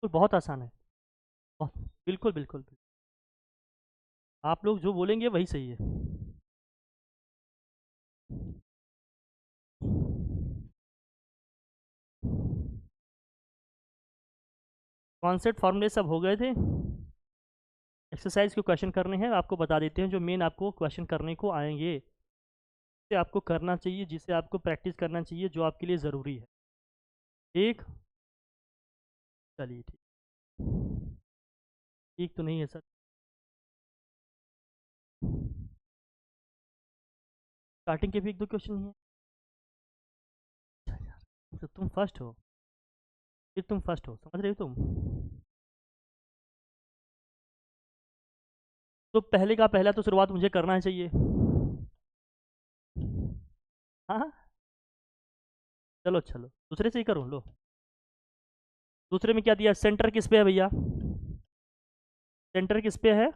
तो बहुत आसान है। बहुत, बिल्कुल बिल्कुल बिल्कुल। आप लोग जो बोलेंगे वही सही है। कॉन्सेप्ट फॉर्मूले सब हो गए थे। एक्सरसाइज के क्वेश्चन करने हैं, आपको बता देते हैं जो मेन आपको क्वेश्चन करने को आएंगे, जिसे आपको करना चाहिए, जिसे आपको प्रैक्टिस करना चाहिए, जो आपके लिए ज़रूरी है। ठीक, चलिए ठीक। ठीक तो नहीं है सर। स्टार्टिंग के भी एक दो क्वेश्चन ही है। अच्छा यार, तो तुम फर्स्ट हो, फिर तुम फर्स्ट हो, समझ रहे हो तुम। तो पहले का पहला तो शुरुआत मुझे करना ही चाहिए। हाँ हाँ, चलो चलो दूसरे से ही करूँ, लो। दूसरे में क्या दिया, सेंटर किस पे है भैया, सेंटर किस पे है,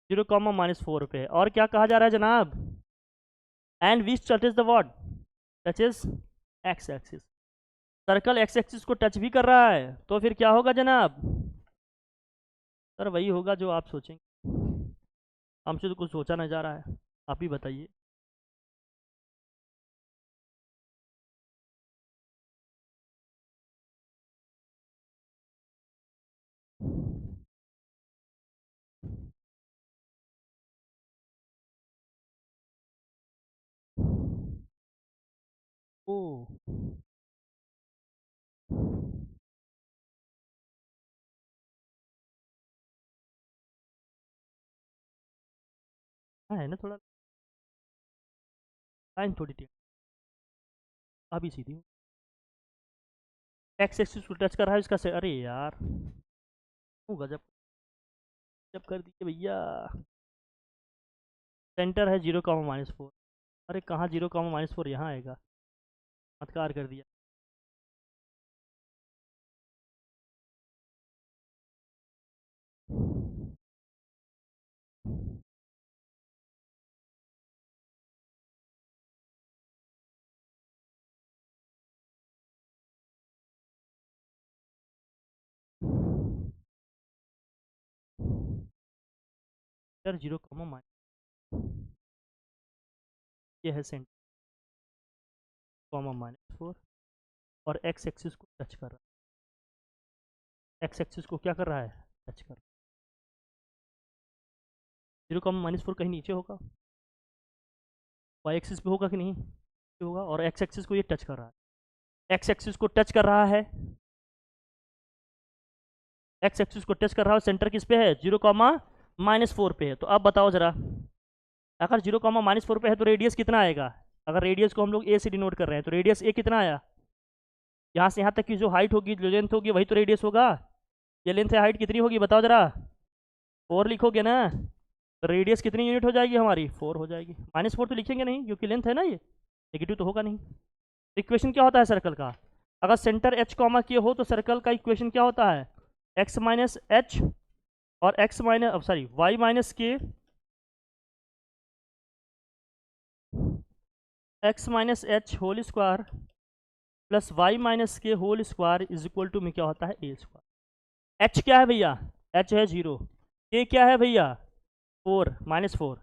0, -4 पे है। और क्या कहा जा रहा है जनाब, and which touches the word, touches x axis. Circle x axis को टच भी कर रहा है, तो फिर क्या होगा जनाब। सर वही होगा जो आप सोचेंगे, हमसे तो कुछ सोचा नहीं जा रहा है, आप ही बताइए। ओ, हाँ है ना थोड़ा, लाइन थोड़ी टेढ़ी, अभी सीधी हो। एक्स एक्सिस को टच कर रहा है इसका से, अरे यार, ओ गजब, जब कर दिए भैया। सेंटर है 0, -4। अरे कहाँ 0, -4, यहाँ आएगा, चमत्कार कर दिया। सेंटर 0, ये है सेंटर, -4, और एक्स एक्सिस को टच कर रहा है, एक्स एक्सिस को क्या कर रहा है, टच कर रहा है। 0, -4 कहीं नीचे होगा, वाई एक्सिस पे होगा कि नहीं, नीचे होगा, और एक्स एक्सिस को ये टच कर रहा है, एक्स एक्सिस को टच कर रहा है, एक्स एक्सिस को टच कर रहा है, सेंटर किस पे है, 0, -4 पे है। तो अब बताओ जरा, अगर 0, -4 पे है तो रेडियस कितना आएगा। अगर रेडियस को हम लोग ए से डिनोट कर रहे हैं, तो रेडियस ए कितना आया, यहाँ से यहाँ तक की जो हाइट होगी, जो लेंथ होगी, वही तो रेडियस होगा। ये लेंथ है, हाइट कितनी होगी बताओ जरा, 4 लिखोगे ना, तो रेडियस कितनी यूनिट हो जाएगी हमारी, 4 हो जाएगी। -4 तो लिखेंगे नहीं क्योंकि लेंथ है ना ये, नेगेटिव तो होगा नहीं। इक्वेशन क्या होता है सर्कल का, अगर सेंटर एच कॉमा के हो तो सर्कल का इक्वेशन क्या होता है, x-h, और x minus, sorry, y-k, x-h whole square plus y-k whole square is equal to में क्या होता है, a स्क्वायर। h क्या है भैया, h है 0, k क्या है भैया, 4, -4,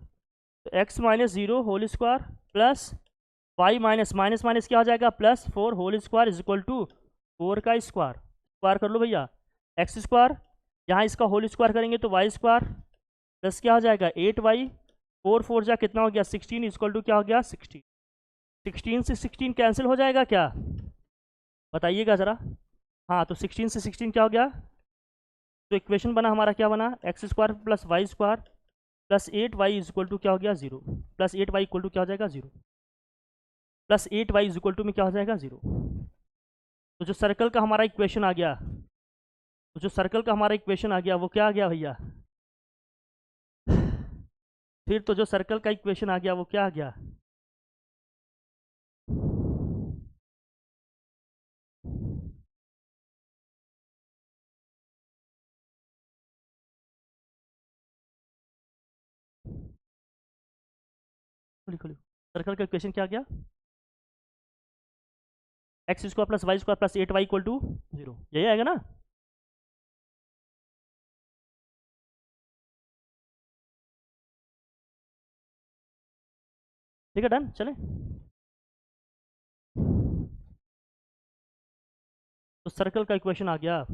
तो x-0 whole square plus y minus minus minus क्या हो जाएगा, +4 whole square is equal to 4 का स्क्वायर, स्क्वायर कर लो भैया, एक्स स्क्वायर, यहाँ इसका होल स्क्वायर करेंगे तो वाई स्क्वायर, प्लस क्या हो जाएगा 8y, 4 जा कितना हो गया 16 इक्वल टू क्या हो गया 16, 16 से 16 कैंसिल हो जाएगा क्या, बताइएगा ज़रा। हाँ, तो 16 से 16 क्या हो गया, तो इक्वेशन बना हमारा, क्या बना, x square plus y square plus 8y is equal to क्या हो गया 0, प्लस 8y इक्वल टू क्या हो जाएगा 0, plus 8y is equal to में क्या हो जाएगा 0। तो जो सर्कल का हमारा इक्वेशन आ गया, तो जो सर्कल का हमारा इक्वेशन आ गया वो क्या आ गया भैया, फिर तो जो सर्कल का इक्वेशन आ गया वो क्या आ गया, लिखो लिखो, सर्कल का इक्वेशन क्या आ गया, x square plus y square plus 8y equal to 0, यही आएगा ना। ठीक है, डन, चले। तो सर्कल का इक्वेशन आ गया।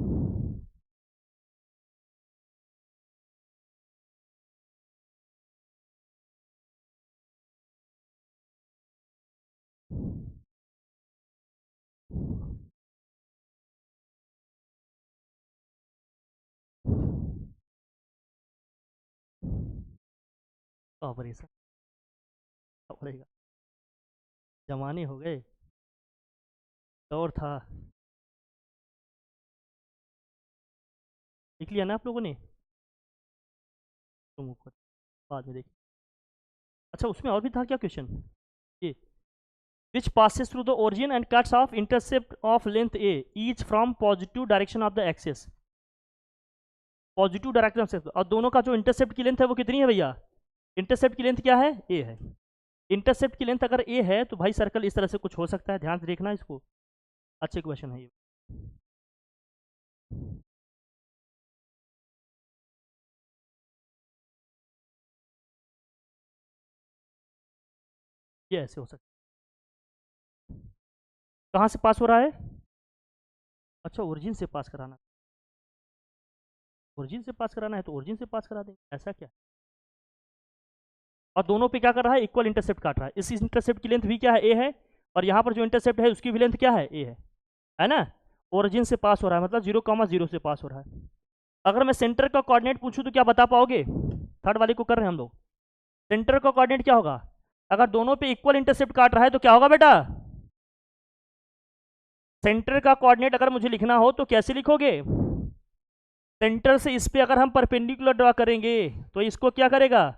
ऑपरेशन पड़ेगा, जमाने हो गए, दौर था। लिख लिया ना आप लोगों ने? तो मुझको बाद में देख। अच्छा, उसमें और भी था क्या क्वेश्चन? ये which passes through the origin and cuts off intercept of length a each from positive direction of the axis। Positive direction से, और दोनों का जो इंटरसेप्ट की लेंथ है वो कितनी है भैया? इंटरसेप्ट की लेंथ क्या है? ए है। इंटरसेप्ट की लेंथ अगर ए है तो भाई सर्कल इस तरह से कुछ हो सकता है, ध्यान से देखना इसको। अच्छे क्वेश्चन है ये। ये ऐसे हो सकता है। कहाँ से पास हो रहा है? अच्छा, ओरिजिन से पास कराना। ओरिजिन से पास कराना है तो ओरिजिन से पास करा देंगे, ऐसा क्या? और दोनों पे क्या कर रहा है? इक्वल इंटरसेप्ट काट रहा है। इस इंटरसेप्ट की लेंथ भी क्या है? ए है। और यहाँ पर जो इंटरसेप्ट है उसकी भी लेंथ क्या है? ए है ना? ओरिजिन से पास हो रहा है, मतलब 0,0 से पास हो रहा है। अगर मैं सेंटर का कोऑर्डिनेट पूछूं तो क्या बता पाओगे? थर्ड वाले को कर रहे हैं हम लोग। सेंटर का कोऑर्डिनेट क्या होगा? अगर दोनों पे इक्वल इंटरसेप्ट काट रहा है तो क्या होगा बेटा? सेंटर का कोऑर्डिनेट अगर मुझे लिखना हो तो कैसे लिखोगे? सेंटर से इस पे अगर हम परपेंडिकुलर ड्रॉ करेंगे तो इसको क्या करेगा?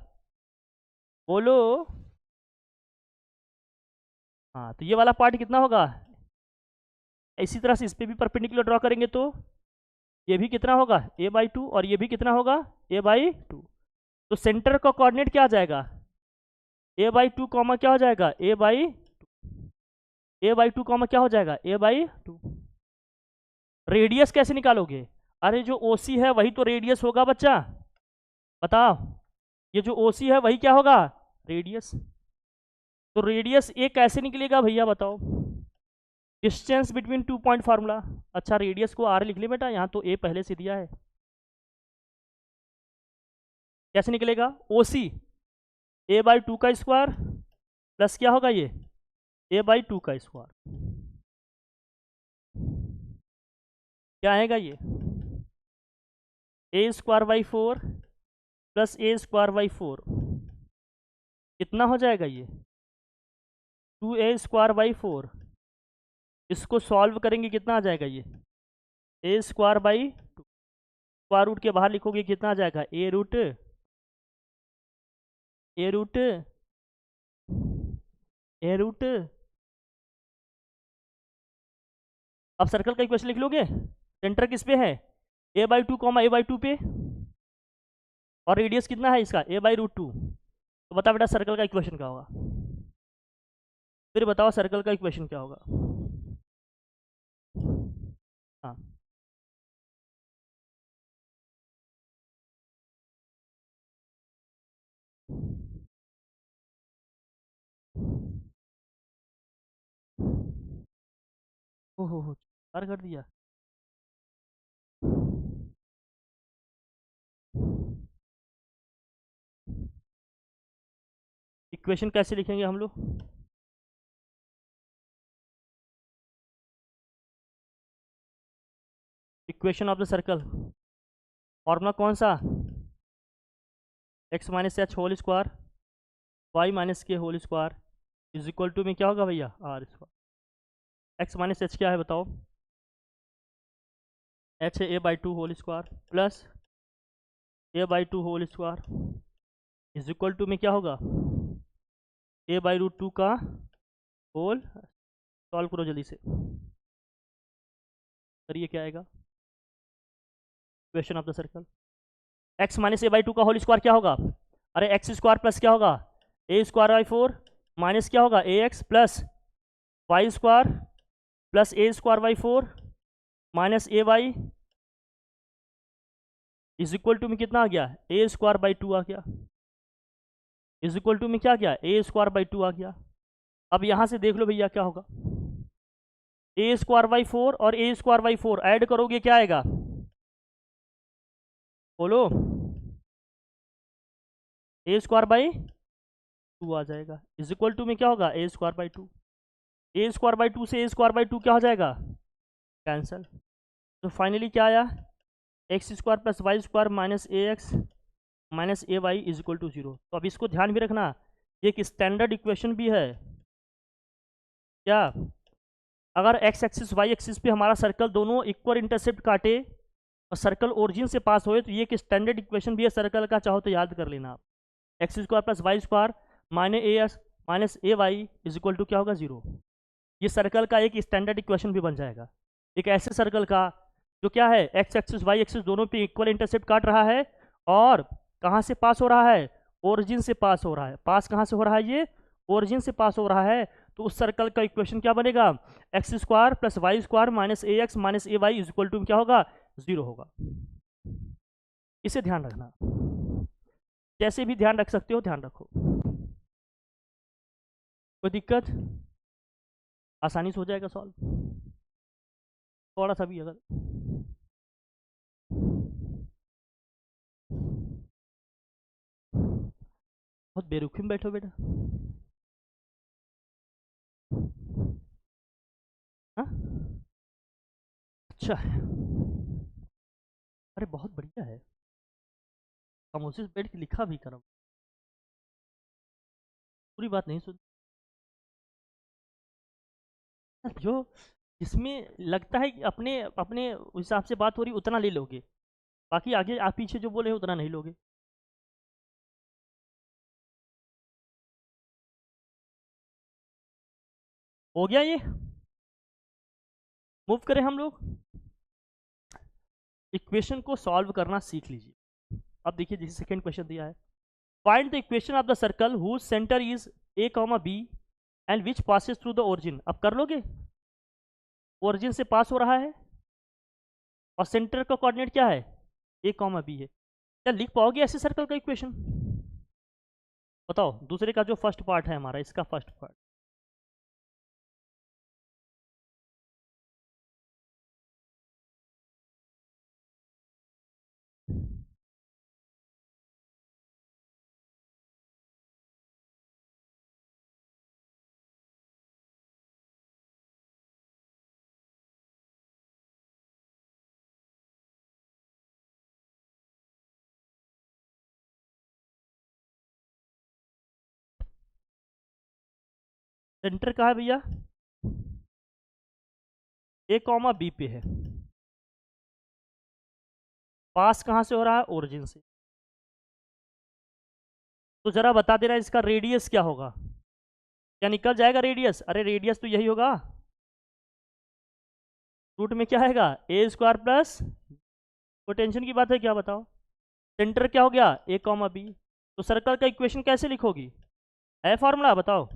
बोलो। हाँ, तो ये वाला पार्ट कितना होगा? इसी तरह से इस पे भी परपेंडिकुलर ड्रॉ करेंगे तो ये भी कितना होगा? a/2, और ये भी कितना होगा? a/2। तो सेंटर का कोऑर्डिनेट क्या आ जाएगा? a/2 कॉमा क्या हो जाएगा? a/2 कॉमा क्या हो जाएगा? a/2। रेडियस कैसे निकालोगे? अरे जो OC है वही तो रेडियस होगा बच्चा, बताओ। ये जो OC है वही क्या होगा? रेडियस। तो रेडियस ए कैसे निकलेगा भैया, बताओ? Distance between 2 point formula. अच्छा, रेडियस को आर लिख ले बेटा, यहाँ तो ए पहले से दिया है। कैसे निकलेगा? OC a/2 का स्क्वायर प्लस क्या होगा? ये a/2 का स्क्वायर। क्या आएगा ये? a²/4 प्लस a²/4 कितना हो जाएगा ये? 2a²/4। इसको सॉल्व करेंगे कितना आ जाएगा ये? a²/2। स्क्वायर रूट के बाहर लिखोगे कितना आ जाएगा? a root. अब सर्कल का इक्वेशन लिख लोगे। सेंटर किस पे है? a/2 कॉमा a/2 पे, और रेडियस कितना है इसका? a/√2। तो बता बेटा सर्कल का इक्वेशन क्या होगा? फिर बताओ सर्कल का इक्वेशन क्या होगा? हाँ, हो पार कर दिया। इक्वेशन कैसे लिखेंगे हम लोग? Equation of the circle formula कौन सा? x minus h whole square y minus k whole square is equal to में क्या होगा भैया? R square. X minus h क्या है बताओ? एच है a/2 whole square plus a/2 whole square is equal to में क्या होगा? a/√2 का होल। सॉल्व करो जल्दी से, करिए क्या आएगा? Equation of the circle x minus a/2 का होल स्क्वायर क्या होगा? अरे एक्स स्क्वायर प्लस क्या होगा? a²/4 माइनस क्या होगा? ax plus y square plus a²/4 minus ay is equal to में कितना आ गया? a² बाई 2 आ गया। इज इक्वल टू में क्या गया, ए स्क्वायर बाई 2 आ गया। अब यहाँ से देख लो भैया क्या होगा, ए स्क्वायर बाई 4 और ए स्क्वायर बाई 4 ऐड करोगे क्या आएगा, बोलो, ए स्क्वायर बाई 2 आ जाएगा। इज इक्वल टू में क्या होगा, a square by 2, a square by 2 से ए स्क्वायर बाई 2 क्या हो जाएगा, कैंसिल। तो फाइनली क्या आया, x square plus y square minus a x minus a y is equal to 0। तो अब इसको ध्यान भी रखना, ये एक स्टैंडर्ड इक्वेशन भी है क्या। अगर एक्स एक्सिस वाई एक्सिस पे हमारा सर्कल दोनों इक्वल इंटरसेप्ट काटे और सर्कल ओरिजिन से पास होए तो ये एक स्टैंडर्ड इक्वेशन भी है सर्कल का, चाहो तो याद कर लेना आप। X square plus y square minus a s minus a y is equal to क्या होगा, 0। ये सर्कल का एक स्टैंडर्ड इक्वेशन भी बन जाएगा, एक ऐसे सर्कल का जो क्या है, एक्स एक्सिस वाई एक्सिस दोनों पे इक्वल इंटरसेप्ट काट रहा है और कहाँ से पास हो रहा है, ओरिजिन से पास हो रहा है। पास कहाँ से हो रहा है, ये ओरिजिन से पास हो रहा है। तो उस सर्कल का इक्वेशन क्या बनेगा, x square plus y square minus a x minus a y is equal to क्या होगा, 0 होगा। इसे ध्यान रखना, जैसे भी ध्यान रख सकते हो ध्यान रखो, कोई दिक्कत, आसानी से हो जाएगा सॉल्व। थोड़ा सा भी अगर बहुत बेरुखी में बैठो बेटा, हाँ अच्छा है, अरे बहुत बढ़िया है, खामोशी से बैठ के लिखा भी करो, पूरी बात नहीं सुन, जो जिसमें लगता है कि अपने अपने हिसाब से बात हो रही उतना ले लोगे, बाकी आगे आप पीछे जो बोले उतना नहीं लोगे। हो गया ये, मूव करें हम लोग, इक्वेशन को सॉल्व करना सीख लीजिए। अब देखिए जैसे सेकंड क्वेश्चन दिया है, find the equation of the circle whose centre is a comma b and which passes through the origin. अब कर लोगे, ओरिजिन से पास हो रहा है और सेंटर का कोऑर्डिनेट क्या है, ए कॉमा बी है। क्या लिख पाओगे ऐसे सर्कल का इक्वेशन, बताओ। दूसरे का जो फर्स्ट पार्ट है हमारा, इसका फर्स्ट पार्ट, सेंटर कहाँ है भैया, ए कॉमा बी पे है, पास कहाँ से हो रहा है, ओरिजिन से। तो जरा बता देना इसका रेडियस क्या होगा, क्या निकल जाएगा रेडियस, अरे रेडियस तो यही होगा, रूट में क्या आएगा, ए स्क्वायर प्लस, कोई टेंशन की बात है क्या, बताओ। सेंटर क्या हो गया, ए कॉमा बी। तो सर्कल का इक्वेशन कैसे लिखोगी, है फॉर्मूला, बताओ।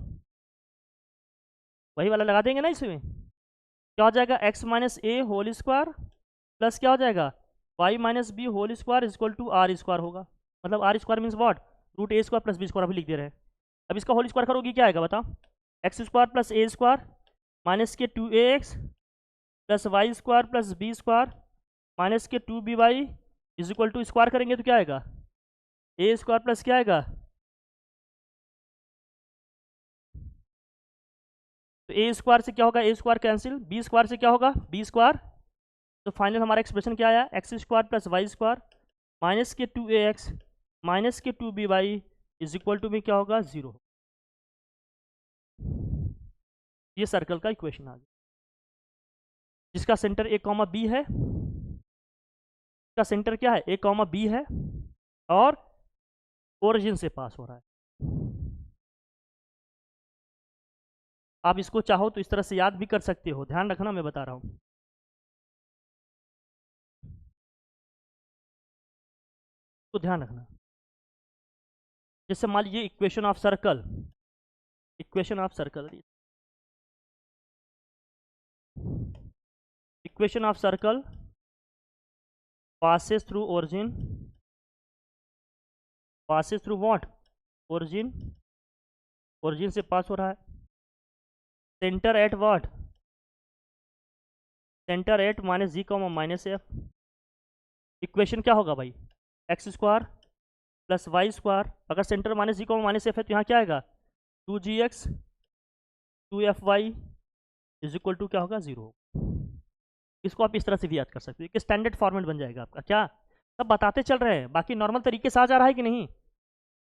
वही वाला लगा देंगे ना इसमें, क्या हो जाएगा, x minus a whole square plus क्या हो जाएगा, y minus b whole square is equal to r square होगा। मतलब r square means what, root a square plus b square अभी लिख दे रहे हैं। अब इसका होल स्क्वायर करोगी क्या आएगा, बताओ। X square plus a square minus के 2ax plus y square plus b square minus के 2by is equal to, square करेंगे तो क्या आएगा, ए स्क्वायर प्लस क्या आएगा, तो ए स्क्वायर से क्या होगा, a square cancel, b square से क्या होगा, बी स्क्वायर। तो फाइनल हमारा एक्सप्रेशन क्या आया, x square plus y square minus के 2ax माइनस के 2by इज इक्वल टू में क्या होगा, 0। ये सर्कल का इक्वेशन आ गया जिसका सेंटर ए कॉमा बी है, इसका सेंटर क्या है, ए कॉमा बी है और ओरिजिन से पास हो रहा है। आप इसको चाहो तो इस तरह से याद भी कर सकते हो, ध्यान रखना मैं बता रहा हूं, तो ध्यान रखना। जैसे मान लीजिए equation of circle, equation of circle, equation of circle passes through origin, passes through what, origin, origin से पास हो रहा है। Centre at what, centre at minus g comma minus f. Equation क्या होगा भाई, x square plus y square, अगर centre minus g comma minus f है तो यहाँ क्या आएगा 2gx 2fy is equal to क्या होगा 0। इसको आप इस तरह से भी याद कर सकते हो कि स्टैंडर्ड फॉर्मेट बन जाएगा आपका। क्या सब बताते चल रहे हैं, बाकी नॉर्मल तरीके से आ जा रहा है कि नहीं।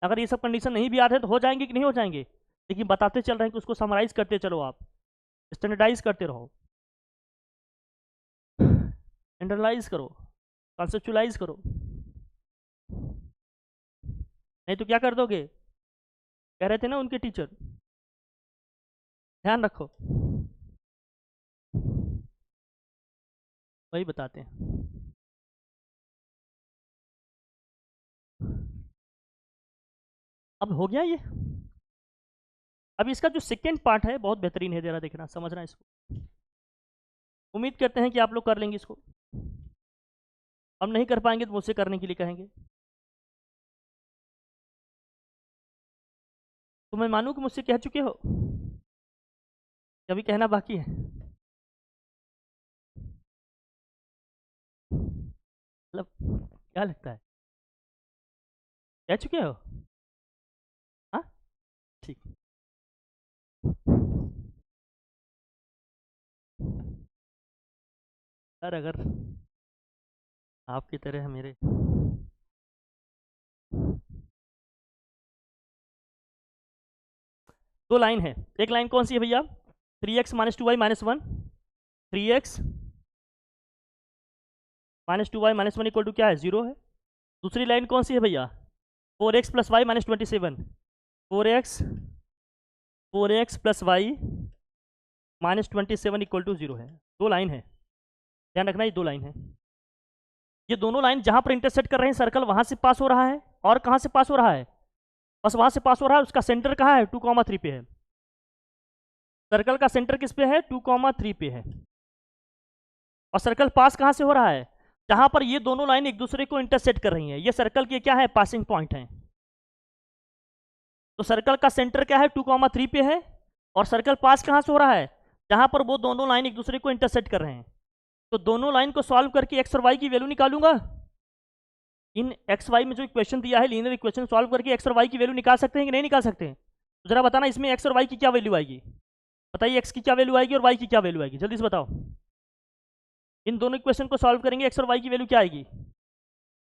अगर ये सब कंडीशन नहीं भी याद है तो हो जाएंगे कि नहीं हो जाएंगे, लेकिन बताते चल रहे हैं कि उसको समराइज करते चलो, आप स्टैंडर्डाइज करते रहो, इंटरलाइज करो, कॉन्सेप्चुलाइज करो, नहीं तो क्या कर दोगे। कह रहे थे ना उनके टीचर, ध्यान रखो, वही बताते हैं। अब हो गया ये। अब इसका जो सेकेंड पार्ट है बहुत बेहतरीन है, जरा देखना समझना इसको। उम्मीद करते हैं कि आप लोग कर लेंगे इसको, हम नहीं कर पाएंगे तो मुझसे करने के लिए कहेंगे, तो मैं मानूं कि मुझसे कह चुके हो, अभी कहना बाकी है। मतलब क्या लगता है, कह चुके हो? हाँ ठीक। यार अगर आपकी तरह मेरे दो लाइन है, एक लाइन कौन सी है भैया 3x माइनस 2y माइनस 1, 3x माइनस 2y माइनस 1 इक्वल टू क्या है 0 है। दूसरी लाइन कौन सी है भैया 4x plus y minus 27, 4x plus y minus 27 equal to 0 है। दो लाइन है, ध्यान रखना ये दो लाइन है। ये दोनों लाइन जहां पर इंटरसेक्ट कर रहे हैं सर्कल वहां से पास हो रहा है, और कहां से पास हो रहा है, बस वहां से पास हो रहा है। उसका सेंटर कहाँ है 2,3 पे है, सर्कल का सेंटर किस पे है 2,3 पे है। और सर्कल पास कहां से हो रहा है, जहां पर ये दोनों लाइन एक दूसरे को इंटरसेक्ट कर रही हैं, ये सर्कल के क्या है पासिंग पॉइंट है। तो सर्कल का सेंटर क्या है 2,3 पे है, और सर्कल पास कहां से हो रहा है, जहां पर वो दोनों लाइन एक दूसरे को इंटरसेक्ट कर रहे हैं। तो दोनों लाइन को सॉल्व करके एक्स और वाई की वैल्यू निकालूंगा। इन एक्स वाई में जो इक्वेशन दिया है लीनियर इक्वेशन सॉल्व करके एक्स और वाई की वैल्यू निकाल सकते हैं कि नहीं निकाल सकते हैं। तो जरा बताना इसमें एक्स और वाई की क्या वैल्यू आएगी, बताइए एक्स की क्या वैल्यू आएगी और वाई की क्या वैल्यू आएगी, जल्दी से बताओ। इन दोनों इक्वेशन को सॉल्व करेंगे एक्स और वाई की वैल्यू क्या आएगी,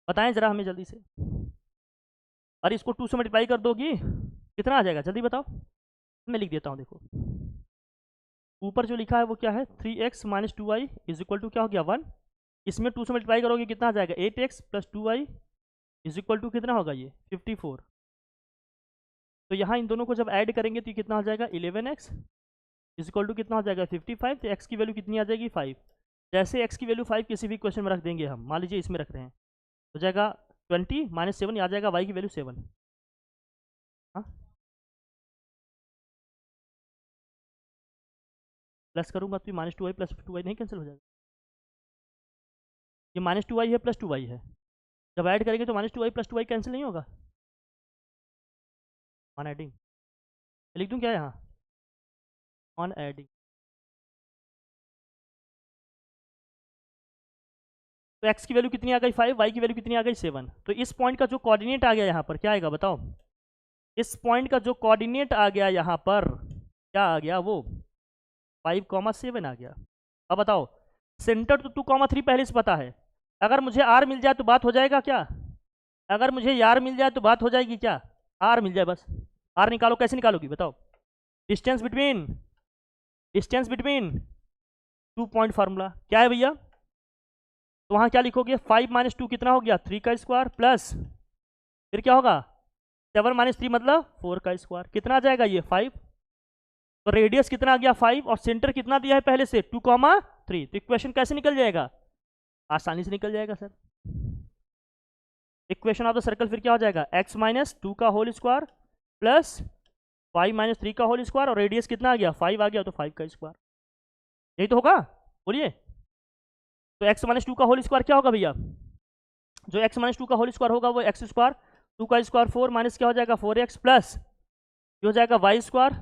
बताएं जरा हमें जल्दी से। अरे इसको 2 से मल्टीप्लाई कर दोगी कितना आ जाएगा जल्दी बताओ, मैं लिख देता हूँ देखो। ऊपर जो लिखा है वो क्या है 3x minus 2y is equal to क्या हो गया 1, इसमें 2 से मल्टीप्लाई करोगे कितना आ जाएगा 8x plus 2y is equal to कितना होगा ये 54। तो यहाँ इन दोनों को जब ऐड करेंगे तो ये कितना हो जाएगा 11x इज इक्वल टू कितना हो जाएगा 55। तो x की वैल्यू कितनी आ जाएगी 5। जैसे x की वैल्यू 5 किसी भी क्वेश्चन में रख देंगे हम, मान लीजिए इसमें रख रहे हैं, हो जाएगा 20 माइनस 7 आ जाएगा y की वैल्यू 7। हाँ प्लस करूँगा तो माइनस 2y प्लस 2y नहीं कैंसिल हो जाएगा, ये माइनस 2y है प्लस 2y है, जब ऐड करेंगे तो minus 2y plus 2y cancel नहीं होगा ऑन एडिंग। लिख दूँ क्या यहाँ ऑन एडिंग। तो x की वैल्यू कितनी आ गई 5, y की वैल्यू कितनी आ गई 7। तो इस पॉइंट का जो कोऑर्डिनेट आ गया यहाँ पर क्या आएगा बताओ, इस पॉइंट का जो कोऑर्डिनेट आ गया यहाँ पर क्या आ गया वो 5,7 आ गया। अब बताओ सेंटर तो 2,3 पहले से पता है, अगर मुझे r मिल जाए तो बात हो जाएगा क्या, अगर मुझे यार मिल जाए तो बात हो जाएगी क्या, r मिल जाए बस। r निकालो, कैसे निकालोगी बताओ, डिस्टेंस बिटवीन 2 पॉइंट फार्मूला क्या है भैया, तो वहाँ क्या लिखोगे 5 माइनस 2 कितना हो गया 3 का स्क्वायर प्लस फिर क्या होगा 7 माइनस 3 मतलब 4 का स्क्वायर, कितना आ जाएगा ये 5। तो रेडियस कितना आ गया 5 और सेंटर कितना दिया है पहले से 2,3। तो इक्वेशन कैसे निकल जाएगा, आसानी से निकल जाएगा sir. Equation of the circle फिर क्या हो जाएगा x माइनस 2 का होल स्क्वायर प्लस 5 माइनस 3 का होल स्क्वायर, और रेडियस कितना आ गया 5 आ गया तो 5 का स्क्वायर, यही तो होगा बोलिए। तो x माइनस 2 का होल स्क्वायर क्या होगा भैया, जो x माइनस 2 का होल स्क्वायर होगा वो एक्स स्क्वायर 2 का स्क्वायर 4 माइनस क्या हो जाएगा 4x प्लस ये हो जाएगा y स्क्वायर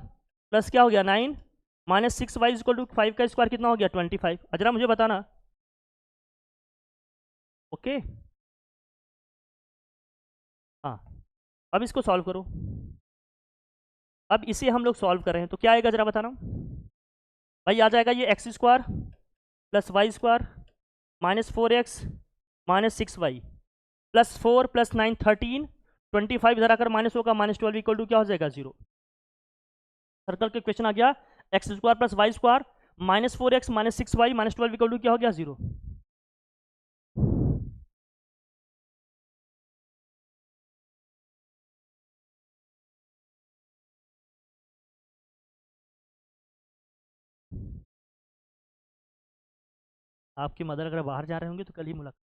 प्लस क्या हो गया 9 माइनस 6y इक्वल टू 5 का स्क्वायर कितना हो गया 25। अजरा मुझे बताना। ओके हाँ, अब इसको सॉल्व करो। अब इसे हम लोग सॉल्व कर रहे हैं तो क्या आएगा जरा बताना भाई। आ जाएगा ये x square plus y square minus 4x minus 6y plus 4 plus 9 13 25 इधर आकर माइनस होगा माइनस 12 इक्वल टू क्या हो जाएगा 0। सर्कल के क्वेश्चन आ गया x square plus y square minus 4x minus 6y minus 12 equal to क्या हो गया 0। आपकी मदर अगर बाहर जा रहे होंगे तो कल ही मुलाकात।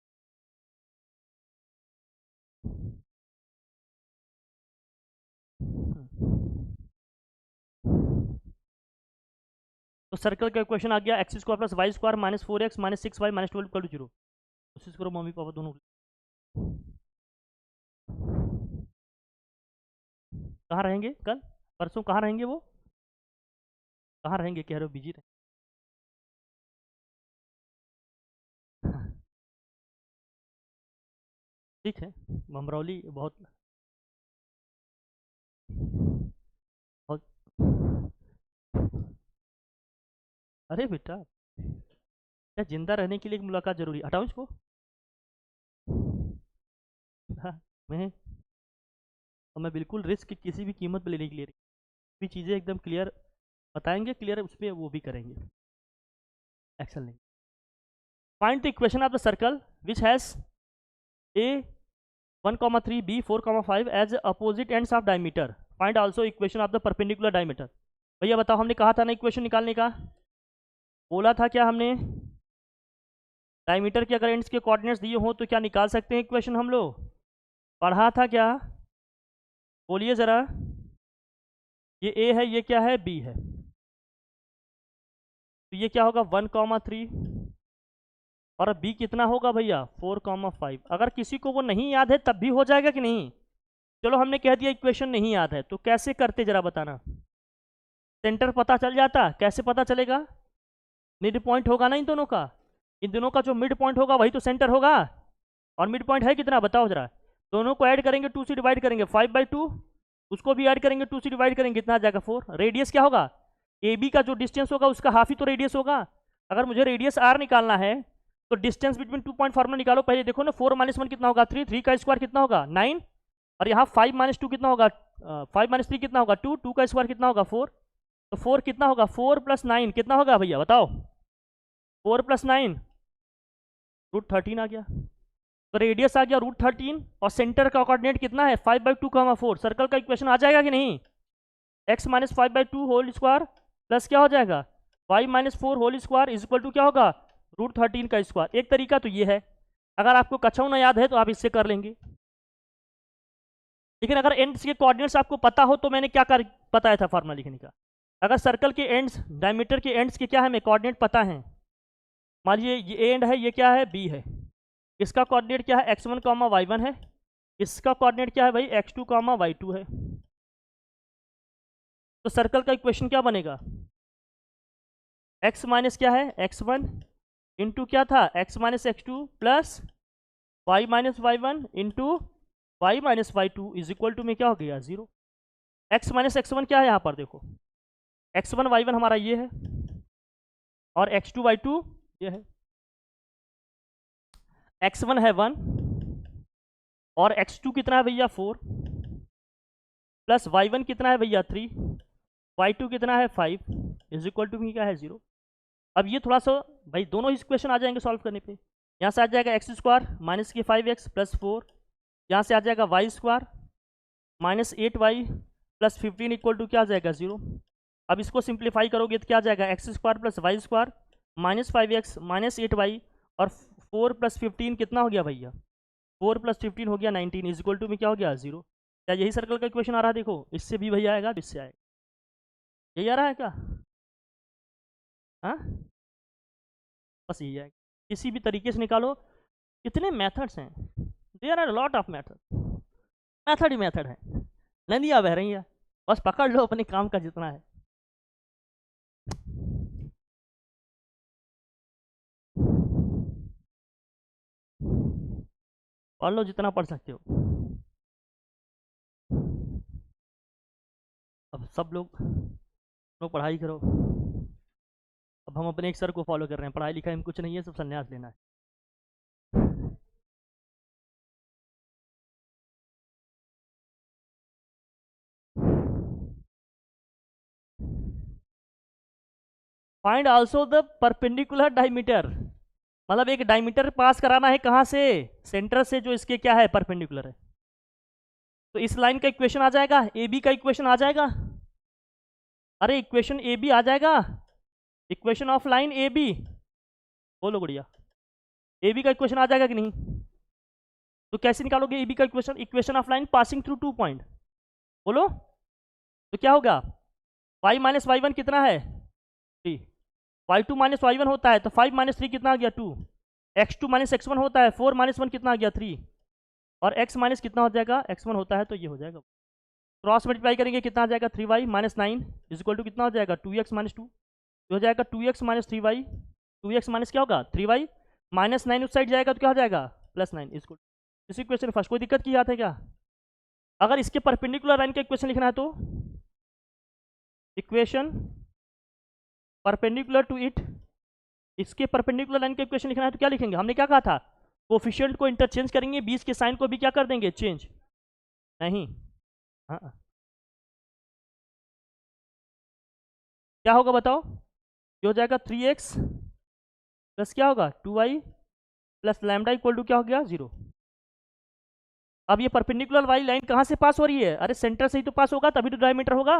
तो सर्कल का क्वेश्चन आ गया x square plus y square minus 4x minus 6y minus 12 equal to 0। कोशिश करो मम्मी पापा दोनों। कहाँ रहेंगे कल परसों, कहाँ रहेंगे वो, कहाँ रहेंगे कह रहे हो बिजी रहे। ठीक है ममरौली बहुत बहुत। अरे बेटा क्या जिंदा रहने के लिए एक मुलाकात जरूरी, हटाओ इसको। हाँ, मैं और मैं बिल्कुल रिस्क किसी भी कीमत पे लेने के लिए भी चीज़ें एकदम क्लियर बताएंगे, क्लियर उस पर वो भी करेंगे एक्शन लेंगे। Find the equation of the circle which has a 1,3 b 4,5 as opposite ends of diameter. Find also equation of the perpendicular diameter. भैया बताओ हमने कहा था ना इक्वेशन निकालने का, बोला था क्या हमने डायमीटर के अगर एंड्स के कोऑर्डिनेट्स दिए हो तो क्या निकाल सकते हैं इक्वेशन हम लोग, पढ़ा था क्या, बोलिए ज़रा। ये ए है ये क्या है बी है, तो ये क्या होगा 1,3 और बी कितना होगा भैया 4,5। अगर किसी को वो नहीं याद है तब भी हो जाएगा कि नहीं। चलो हमने कह दिया इक्वेशन नहीं याद है तो कैसे करते जरा बताना। सेंटर पता चल जाता, कैसे पता चलेगा, मिड पॉइंट होगा ना इन दोनों का, इन दोनों का जो मिड पॉइंट होगा वही तो सेंटर होगा। और मिड पॉइंट है कितना बताओ जरा, दोनों को ऐड करेंगे 2 से डिवाइड करेंगे 5/2, उसको भी ऐड करेंगे 2 से डिवाइड करेंगे कितना आ जाएगा 4। रेडियस क्या होगा ए बी का जो डिस्टेंस होगा उसका हाफ ही तो रेडियस होगा। अगर मुझे रेडियस आर निकालना है तो डिस्टेंस बिटवीन 2 पॉइंट फार्मूला निकालो पहले, देखो ना 4 - 1 कितना होगा 3, 3 का स्क्वायर कितना होगा 9 और यहाँ 5 - 2 कितना होगा 5 - 3 कितना होगा 2, 2 का स्क्वायर कितना होगा 4, तो 4 कितना होगा 4 + 9 कितना होगा भैया बताओ 4 + 9 √13 आ गया। तो रेडियस आ गया √13 और सेंटर का कोऑर्डिनेट कितना है 5/2, 4। सर्कल का इक्वेशन आ जाएगा कि नहीं, x - 5/2 होल स्क्वायर प्लस क्या हो जाएगा y - 4 whole square is equal to क्या होगा √13 का स्क्वायर। एक तरीका तो ये है, अगर आपको कछाऊ ना याद है तो आप इससे कर लेंगे, लेकिन अगर एंड्स के कोऑर्डिनेट्स आपको पता हो तो मैंने क्या कर बताया था फार्मूला लिखने का। अगर सर्कल के एंड्स डायमीटर के एंड्स के क्या है हमें कोऑर्डिनेट पता है, मान लीजिए ये एंड है ये क्या है बी है, इसका कोऑर्डिनेट क्या है x1, y1 है, इसका कोऑर्डिनेट क्या है भाई x2, y2 है। तो सर्कल का इक्वेशन क्या बनेगा x माइनस क्या है x1 इंटू क्या था x - x2 plus y - y1 into y - y2 is equal to में क्या हो गया 0। x - x1 क्या है यहाँ पर देखो x1 y1 हमारा ये है और x2 y2 ये है, x1 है 1 और x2 कितना है भैया 4 प्लस y1 कितना है भैया 3, y2 कितना है 5 इज इक्वल टू क्या है 0। अब ये थोड़ा सा भाई दोनों ही इक्वेशन आ जाएंगे सॉल्व करने पे, यहाँ से आ जाएगा एक्स स्क्वायर माइनस के 5x प्लस 4, यहाँ से आ जाएगा y square minus 8y plus 15 equal to क्या आ जाएगा 0। अब इसको सिंप्लीफाई करोगे तो क्या आ जाएगा x square plus y square minus 5x minus 8y और 4 + 15 कितना हो गया भैया 4 + 15 हो गया 19 इज इक्वल टू में क्या हो गया 0। क्या यही सर्कल का इक्वेशन आ रहा है, देखो इससे भी भैया आएगा इससे आएगा, यही आ रहा है क्या, हाँ बस यही आएगा, किसी भी तरीके से निकालो। कितने मेथड्स हैं, there are lot of method. Method ही मेथड है, नदियाँ बह रही है, बस पकड़ लो अपने काम का जितना है। पढ़ लो जितना पढ़ सकते हो। अब सब लोग पढ़ाई करो। अब हम अपने एक सर को फॉलो कर रहे हैं, पढ़ाई लिखाई में कुछ नहीं है, सब संन्यास लेना है। Find also the perpendicular diameter, मतलब एक डायमीटर पास कराना है कहाँ से, सेंटर से, जो इसके क्या है, परपेंडिकुलर है। तो इस लाइन का इक्वेशन आ जाएगा, ए बी का इक्वेशन आ जाएगा। अरे इक्वेशन ए बी आ जाएगा, equation of line a b, बोलो गुड़िया, ए बी का इक्वेशन आ जाएगा कि नहीं? तो कैसे निकालोगे ए बी का equation? Equation of line passing through 2 point, बोलो। तो क्या होगा, y माइनस वाई वन कितना है, 3, y2 माइनस वाई वन होता है, तो 5 माइनस 3 कितना आ गया, 2, x2 माइनस x1 होता है, 4 माइनस 1 कितना आ गया, 3, और x माइनस कितना हो जाएगा, x1 होता है, तो ये हो जाएगा। क्रॉस मल्टीप्लाई करेंगे कितना आ जाएगा, 3y minus 9 is equal to कितना हो जाएगा, 2x माइनस 2, हो जाएगा 2x minus 3y, 2x minus क्या होगा, 3y, माइनस 9 उस साइड जाएगा तो क्या हो जाएगा, प्लस 9 इसको। इस इक्वेशन फर्स्ट, कोई दिक्कत की बात है क्या? अगर इसके परपेंडिकुलर लाइन का इक्वेशन लिखना है तो इक्वेशन परपेंडिकुलर टू इट, इसके परपेंडिकुलर लाइन का इक्वेशन लिखना है तो क्या लिखेंगे, हमने क्या कहा था, कोफिशिएंट को इंटरचेंज करेंगे, 20 के साइन को भी क्या कर देंगे, चेंज, नहीं, हाँ, क्या होगा बताओ, ये हो जाएगा 3x प्लस क्या होगा 2y plus lambda equal to क्या हो गया, 0। अब ये परपेंडिकुलर वाली लाइन कहाँ से पास हो रही है, अरे सेंटर से ही तो पास होगा, तभी तो डायमीटर होगा,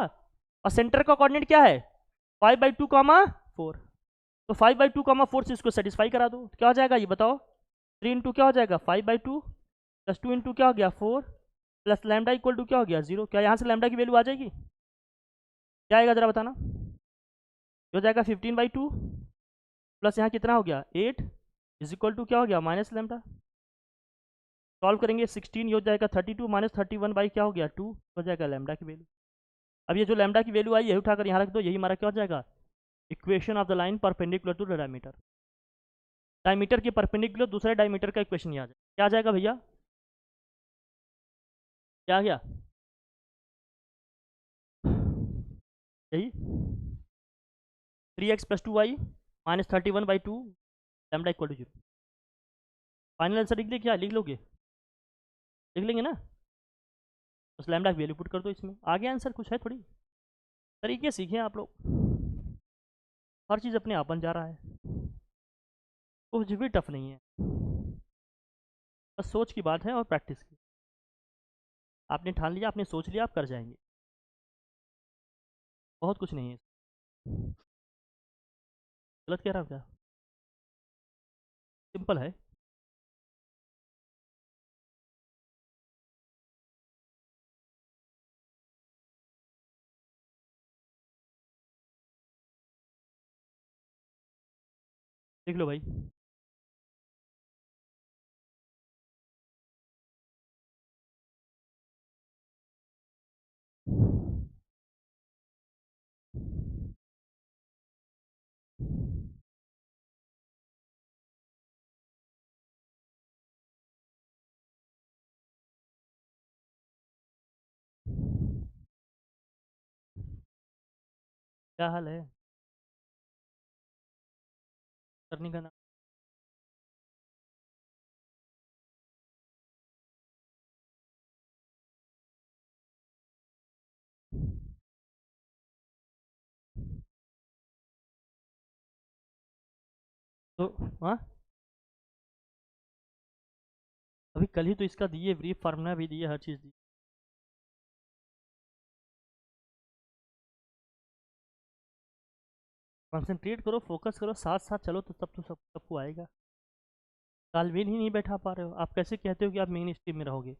और सेंटर का कोऑर्डिनेट क्या है, 5/2 कामा 4, तो 5/2 कामा 4 से इसको सेटिस्फाई करा दो, तो क्या हो जाएगा ये बताओ, 3 इंटू क्या हो जाएगा 5/2 प्लस 2 इंटू क्या हो गया 4 प्लस लैम्डा इक्वल टू क्या हो गया 0। क्या यहाँ से लैम्डा की वैल्यू आ जाएगी, क्या आएगा जरा बताना, हो जाएगा 15/2 प्लस यहाँ कितना हो गया 8 इज इक्वल टू क्या हो गया माइनस लैम्डा। सॉल्व करेंगे 16, ये हो जाएगा 32 माइनस 31 बाई क्या हो गया 2, हो जाएगा लैम्डा की वैल्यू। अब ये जो लैम्डा की वैल्यू आई यही उठाकर यहाँ रख दो, यही हमारा क्या हो जाएगा, equation of the line perpendicular to the diameter. Diameter के परपेंडिकुलर दूसरे डायमीटर का इक्वेशन ये आ जाएगा, क्या आ जाएगा भैया, क्या आ गया, यही 3x plus 2y minus 31/2 lambda equal to 0। Final answer लिख ले, क्या लिख लोगे, लिख लेंगे ना, बस लैम्डा की वैल्यू पुट कर दो इसमें, आ गया आंसर। कुछ है थोड़ी, तरीके सीखें आप लोग, हर चीज़ अपने आप बन जा रहा है, कुछ भी टफ नहीं है, बस सोच की बात है और प्रैक्टिस की। आपने ठान लिया, आपने सोच लिया, आप कर जाएंगे, बहुत कुछ नहीं है। गलत कह रहा हूँ क्या, सिंपल है। देख लो भाई, क्या हाल है करने का ना, तो हाँ, अभी कल ही तो इसका दिए, ब्रीफ फार्मूला भी दिए, हर चीज़ दी। कंसंट्रेट करो, फोकस करो, साथ साथ चलो, तो तब तो सबको आएगा। तालमेल ही नहीं बैठा पा रहे हो, आप कैसे कहते हो कि आप मेन स्ट्रीम में रहोगे।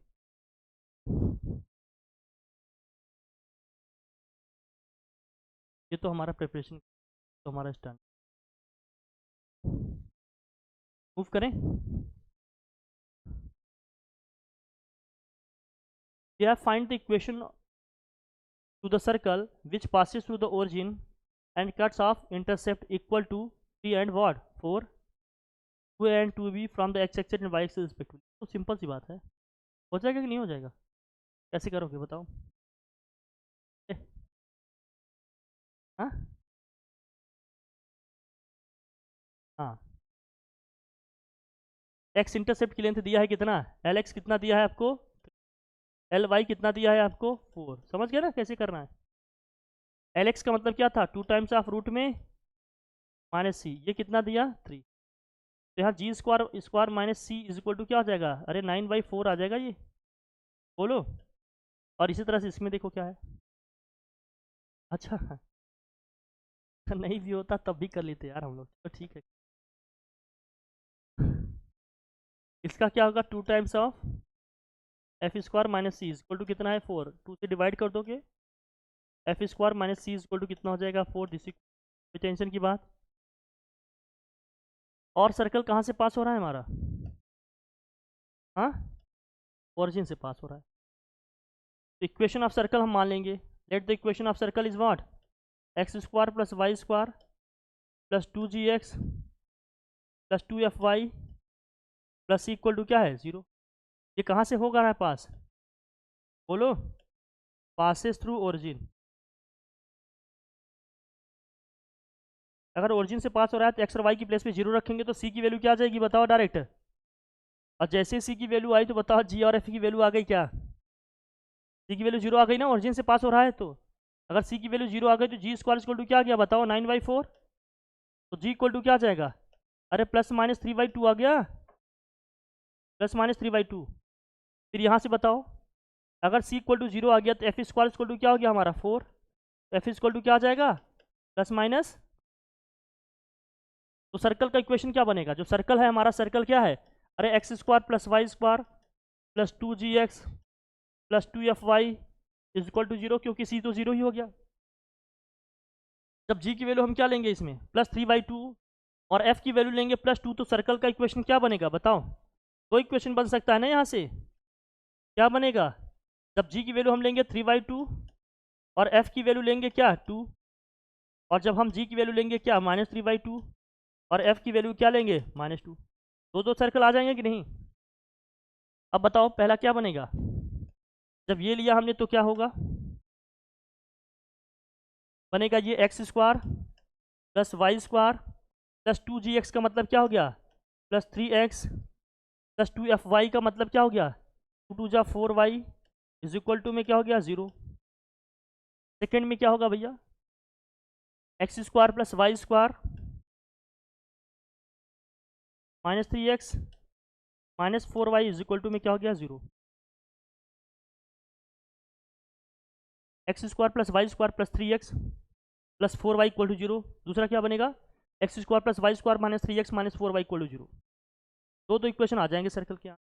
ये तो हमारा प्रिपरेशन, तो हमारा स्टैंड, मूव करें। we have find the equation to the circle which passes through the origin and cuts off intercept equal to 3 and what 4 2 and 2b from the x axis and y axis respectively। तो simple सी बात है, हो जाएगा कि नहीं हो जाएगा? कैसे करोगे बताओ? हाँ हाँ, एक्स इंटरसेप्ट की लेंथ दिया है कितना, एल एक्स कितना दिया है आपको, एल वाई कितना दिया है आपको 4। समझ गया ना कैसे करना है? एल एक्स का मतलब क्या था, 2 टाइम्स ऑफ रूट में माइनस सी, ये कितना दिया 3। तो यहाँ g square square minus c is equal to क्या हो जाएगा, अरे 9/4 आ जाएगा ये, बोलो। और इसी तरह से इसमें देखो क्या है, अच्छा नहीं भी होता तब भी कर लेते यार हम लोग, तो ठीक है। इसका क्या होगा, 2 times of f square minus c is equal to कितना है 4, 2 से डिवाइड कर दोगे, f square minus c is equal to कितना हो जाएगा 4। दिस कोई टेंशन की बात। और सर्कल कहाँ से पास हो रहा है हमारा, हाँ ओरिजिन से पास हो रहा है। तो इक्वेशन ऑफ सर्कल हम मान लेंगे, let the equation of circle is what, x square plus y square plus 2gx plus 2fy plus c equal to क्या है 0। ये कहाँ से होगा रहा है पास, बोलो, पासेस थ्रू ओरिजिन। अगर ओरिजिन से पास हो रहा है तो एक्स और वाई की प्लेस पे 0 रखेंगे तो सी की वैल्यू क्या आ जाएगी बताओ डायरेक्ट। और जैसे सी की वैल्यू आई तो बताओ जी और एफ की वैल्यू आ गई क्या, सी की वैल्यू 0 आ गई ना, ओरिजिन से पास हो रहा है तो। अगर सी की वैल्यू 0 आ गई तो जी स्क्वायर इक्वल टू क्या आ गया बताओ 9/4। तो जी इक्वल टू क्या आ जाएगा, अरे प्लस माइनस 3/2 आ गया, प्लस माइनस 3/2। फिर यहाँ से बताओ, अगर सी इक्वल टू 0 आ गया तो एफ स्क्वायर इक्वल टू क्या हो गया हमारा 4, एफ इक्वल टू क्या आ जाएगा प्लस माइनस। तो सर्कल का इक्वेशन क्या बनेगा, जो सर्कल है हमारा सर्कल क्या है, अरे x square plus y square plus 2gx plus 2fy is equal to 0, क्योंकि सी तो 0 ही हो गया। जब जी की वैल्यू हम क्या लेंगे इसमें प्लस 3/2 और एफ की वैल्यू लेंगे +2, तो सर्कल का इक्वेशन क्या बनेगा बताओ। दो इक्वेशन बन सकता है ना यहाँ से, क्या बनेगा, जब जी की वैल्यू हम लेंगे 3/2 और एफ की वैल्यू लेंगे क्या 2, और जब हम जी की वैल्यू लेंगे क्या -3/2 और एफ की वैल्यू क्या लेंगे -2, दो सर्कल आ जाएंगे कि नहीं। अब बताओ पहला क्या बनेगा, जब ये लिया हमने तो क्या होगा, बनेगा ये x square plus y square plus 2gx का मतलब क्या हो गया प्लस 3x प्लस 2fy का मतलब क्या हो गया 2 × 4y इज इक्वल टू में क्या हो गया 0। सेकेंड में क्या होगा भैया, x square plus y square -3x -4y is equal to में क्या हो गया 0। X square plus y square plus 3x plus 4y equal to 0। दूसरा क्या बनेगा, x square plus y square -3x -4y equal to 0। दो इक्वेशन आ जाएंगे circle के यहाँ।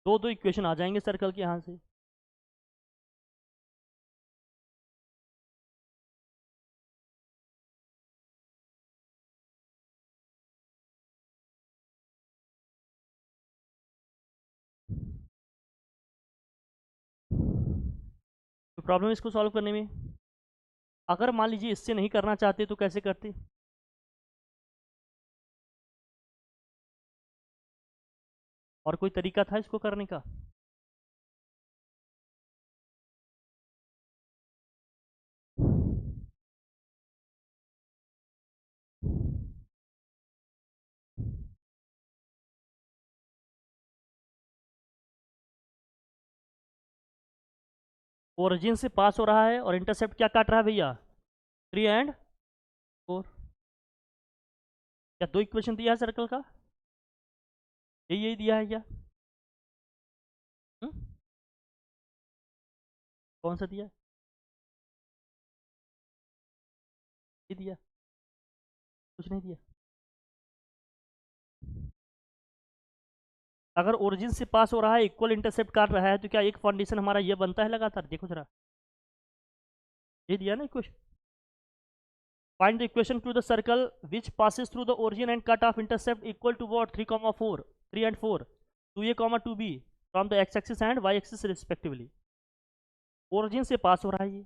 दो इक्वेशन आ जाएंगे सर्कल के यहाँ से। तो प्रॉब्लम इसको सॉल्व करने में, अगर मान लीजिए इससे नहीं करना चाहते तो कैसे करते, और कोई तरीका था इसको करने का। ओरिजिन से पास हो रहा है और इंटरसेप्ट क्या काट रहा है भैया 3 एंड 4। क्या दो इक्वेशन दिया है सर्कल का, यही दिया है क्या, कौन सा दिया, ये दिया, कुछ नहीं दिया। अगर ओरिजिन से पास हो रहा है इक्वल इंटरसेप्ट काट रहा है तो क्या एक फाउंडेशन हमारा ये बनता है लगातार, देखो जरा ये दिया ना question. Find the equation to the circle which passes through the origin and cut off intercept equal to what 3,4 3 एंड 4 2a, 2b from the x axis and y axis respectively. Origin से पास हो रहा है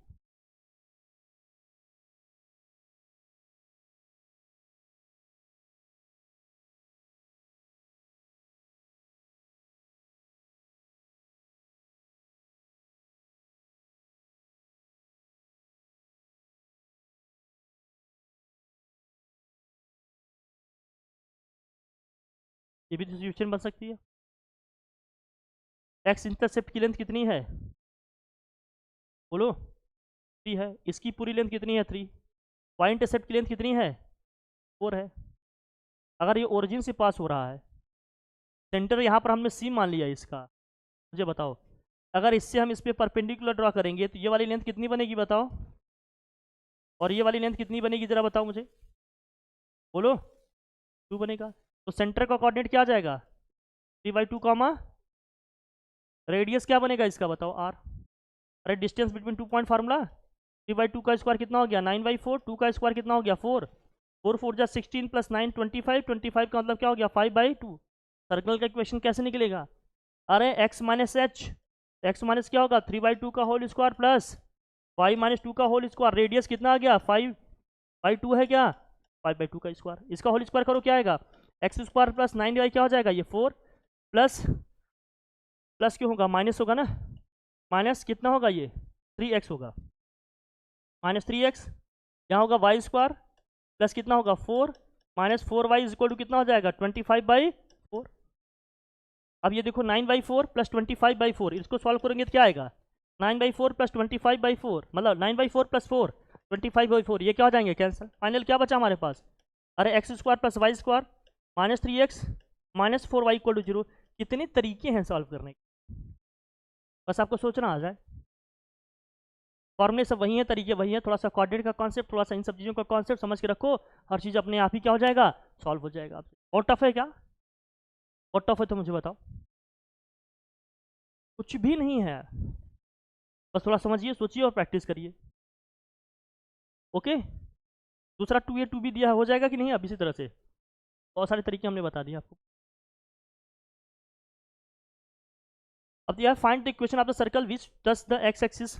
ये भी situation बन सकती है। एक्स इंटरसेप्ट की लेंथ कितनी है बोलो, 3 है। इसकी पूरी लेंथ कितनी है 3। वाई इंटरसेप्ट की लेंथ कितनी है 4 है। अगर ये ओरिजिन से पास हो रहा है, सेंटर यहाँ पर हमने सी मान लिया इसका, मुझे बताओ अगर इससे हम इस पर परपेंडिकुलर ड्रॉ करेंगे तो ये वाली लेंथ कितनी बनेगी बताओ, और ये वाली लेंथ कितनी बनेगी जरा बताओ मुझे, बोलो 2 बनेगा। तो सेंटर का कोऑर्डिनेट क्या आ जाएगा 3/2 कॉमा रेडियस क्या बनेगा इसका बताओ r। अरे डिस्टेंस बिटवीन 2 पॉइंट फार्मूला 3/2 का स्क्वायर कितना हो गया 9/4, 2 का स्क्वायर कितना हो गया 4, 4 4 जा 16 प्लस 9 25, 25 का मतलब क्या हो गया 5/2। सर्कल का इक्वेशन कैसे निकलेगा, अरे x minus h, x minus क्या होगा 3/2 का whole square plus y minus 2 का होल स्क्वायर, रेडियस कितना आ गया 5/2 है क्या 5/2 का स्क्वायर, इसका होल स्क्वायर करो क्या आएगा एक्स स्क्वायर प्लस 9y क्या हो जाएगा ये 4 प्लस प्लस क्यों होगा माइनस होगा ना, माइनस कितना होगा ये 3x होगा, -3x यहाँ होगा वाई स्क्वायर प्लस कितना होगा 4 -4y इज इक्वल टू कितना हो जाएगा 25/4। अब ये देखो 9/4 प्लस 25/4 इसको सॉल्व करेंगे तो क्या आएगा 9/4 प्लस 25/4 मतलब 9/4 प्लस 4 25/4, ये क्या हो जाएंगे कैंसिल। फाइनल क्या बचा हमारे पास, अरे x square plus y square -3x -4y equal to 0। कितने तरीके हैं सॉल्व करने के, बस आपको सोचना आ जाए। फॉर्मूले सब वही है, तरीके वही है, थोड़ा सा कोऑर्डिनेट का कॉन्सेप्ट, थोड़ा सा इन सब चीज़ों का कॉन्सेप्ट समझ के रखो, हर चीज़ अपने आप ही क्या हो जाएगा सॉल्व हो जाएगा आपसे। और टफ है क्या, और टफ है तो मुझे बताओ, कुछ भी नहीं है, बस थोड़ा समझिए सोचिए और प्रैक्टिस करिए। ओके, दूसरा 2a 2b दिया हो जाएगा कि नहीं, अब इसी तरह से बहुत सारे तरीके हमने बता दिए आपको। अब दिया find the equation of the circle which touch the x axis,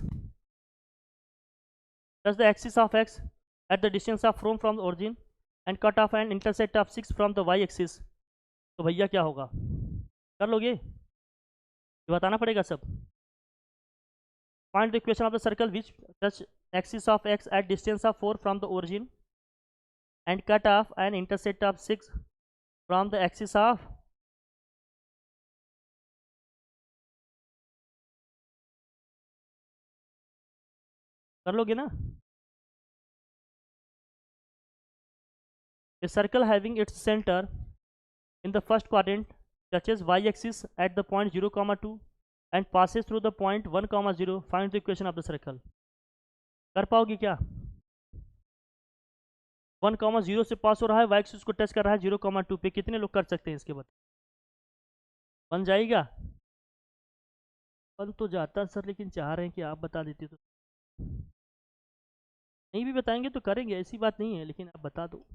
touch the axis of x at the distance of from the origin and cut off an intersect of 6 from the y axis। तो भैया क्या होगा, कर लोगे, ये बताना पड़ेगा सब। Find the equation of the circle which touch axis of x at distance of 4 from the origin and cut off an intersect of 6 from the axis of, कर लोगे ना। A circle having its center in the first quadrant touches y axis at the point 0, 2 and passes through the point 1, 0। Find the equation of the circle। कर पाओगे क्या, 1, 0 से pass हो रहा है, वाई एक्सिस को टच कर रहा है 0, 2 पे, कितने लोग कर सकते हैं इसके बाद, बन जाएगा। बन तो जाता सर, लेकिन चाह रहे हैं कि आप बता देते तो, नहीं भी बताएंगे तो करेंगे, ऐसी बात नहीं है, लेकिन आप बता दो।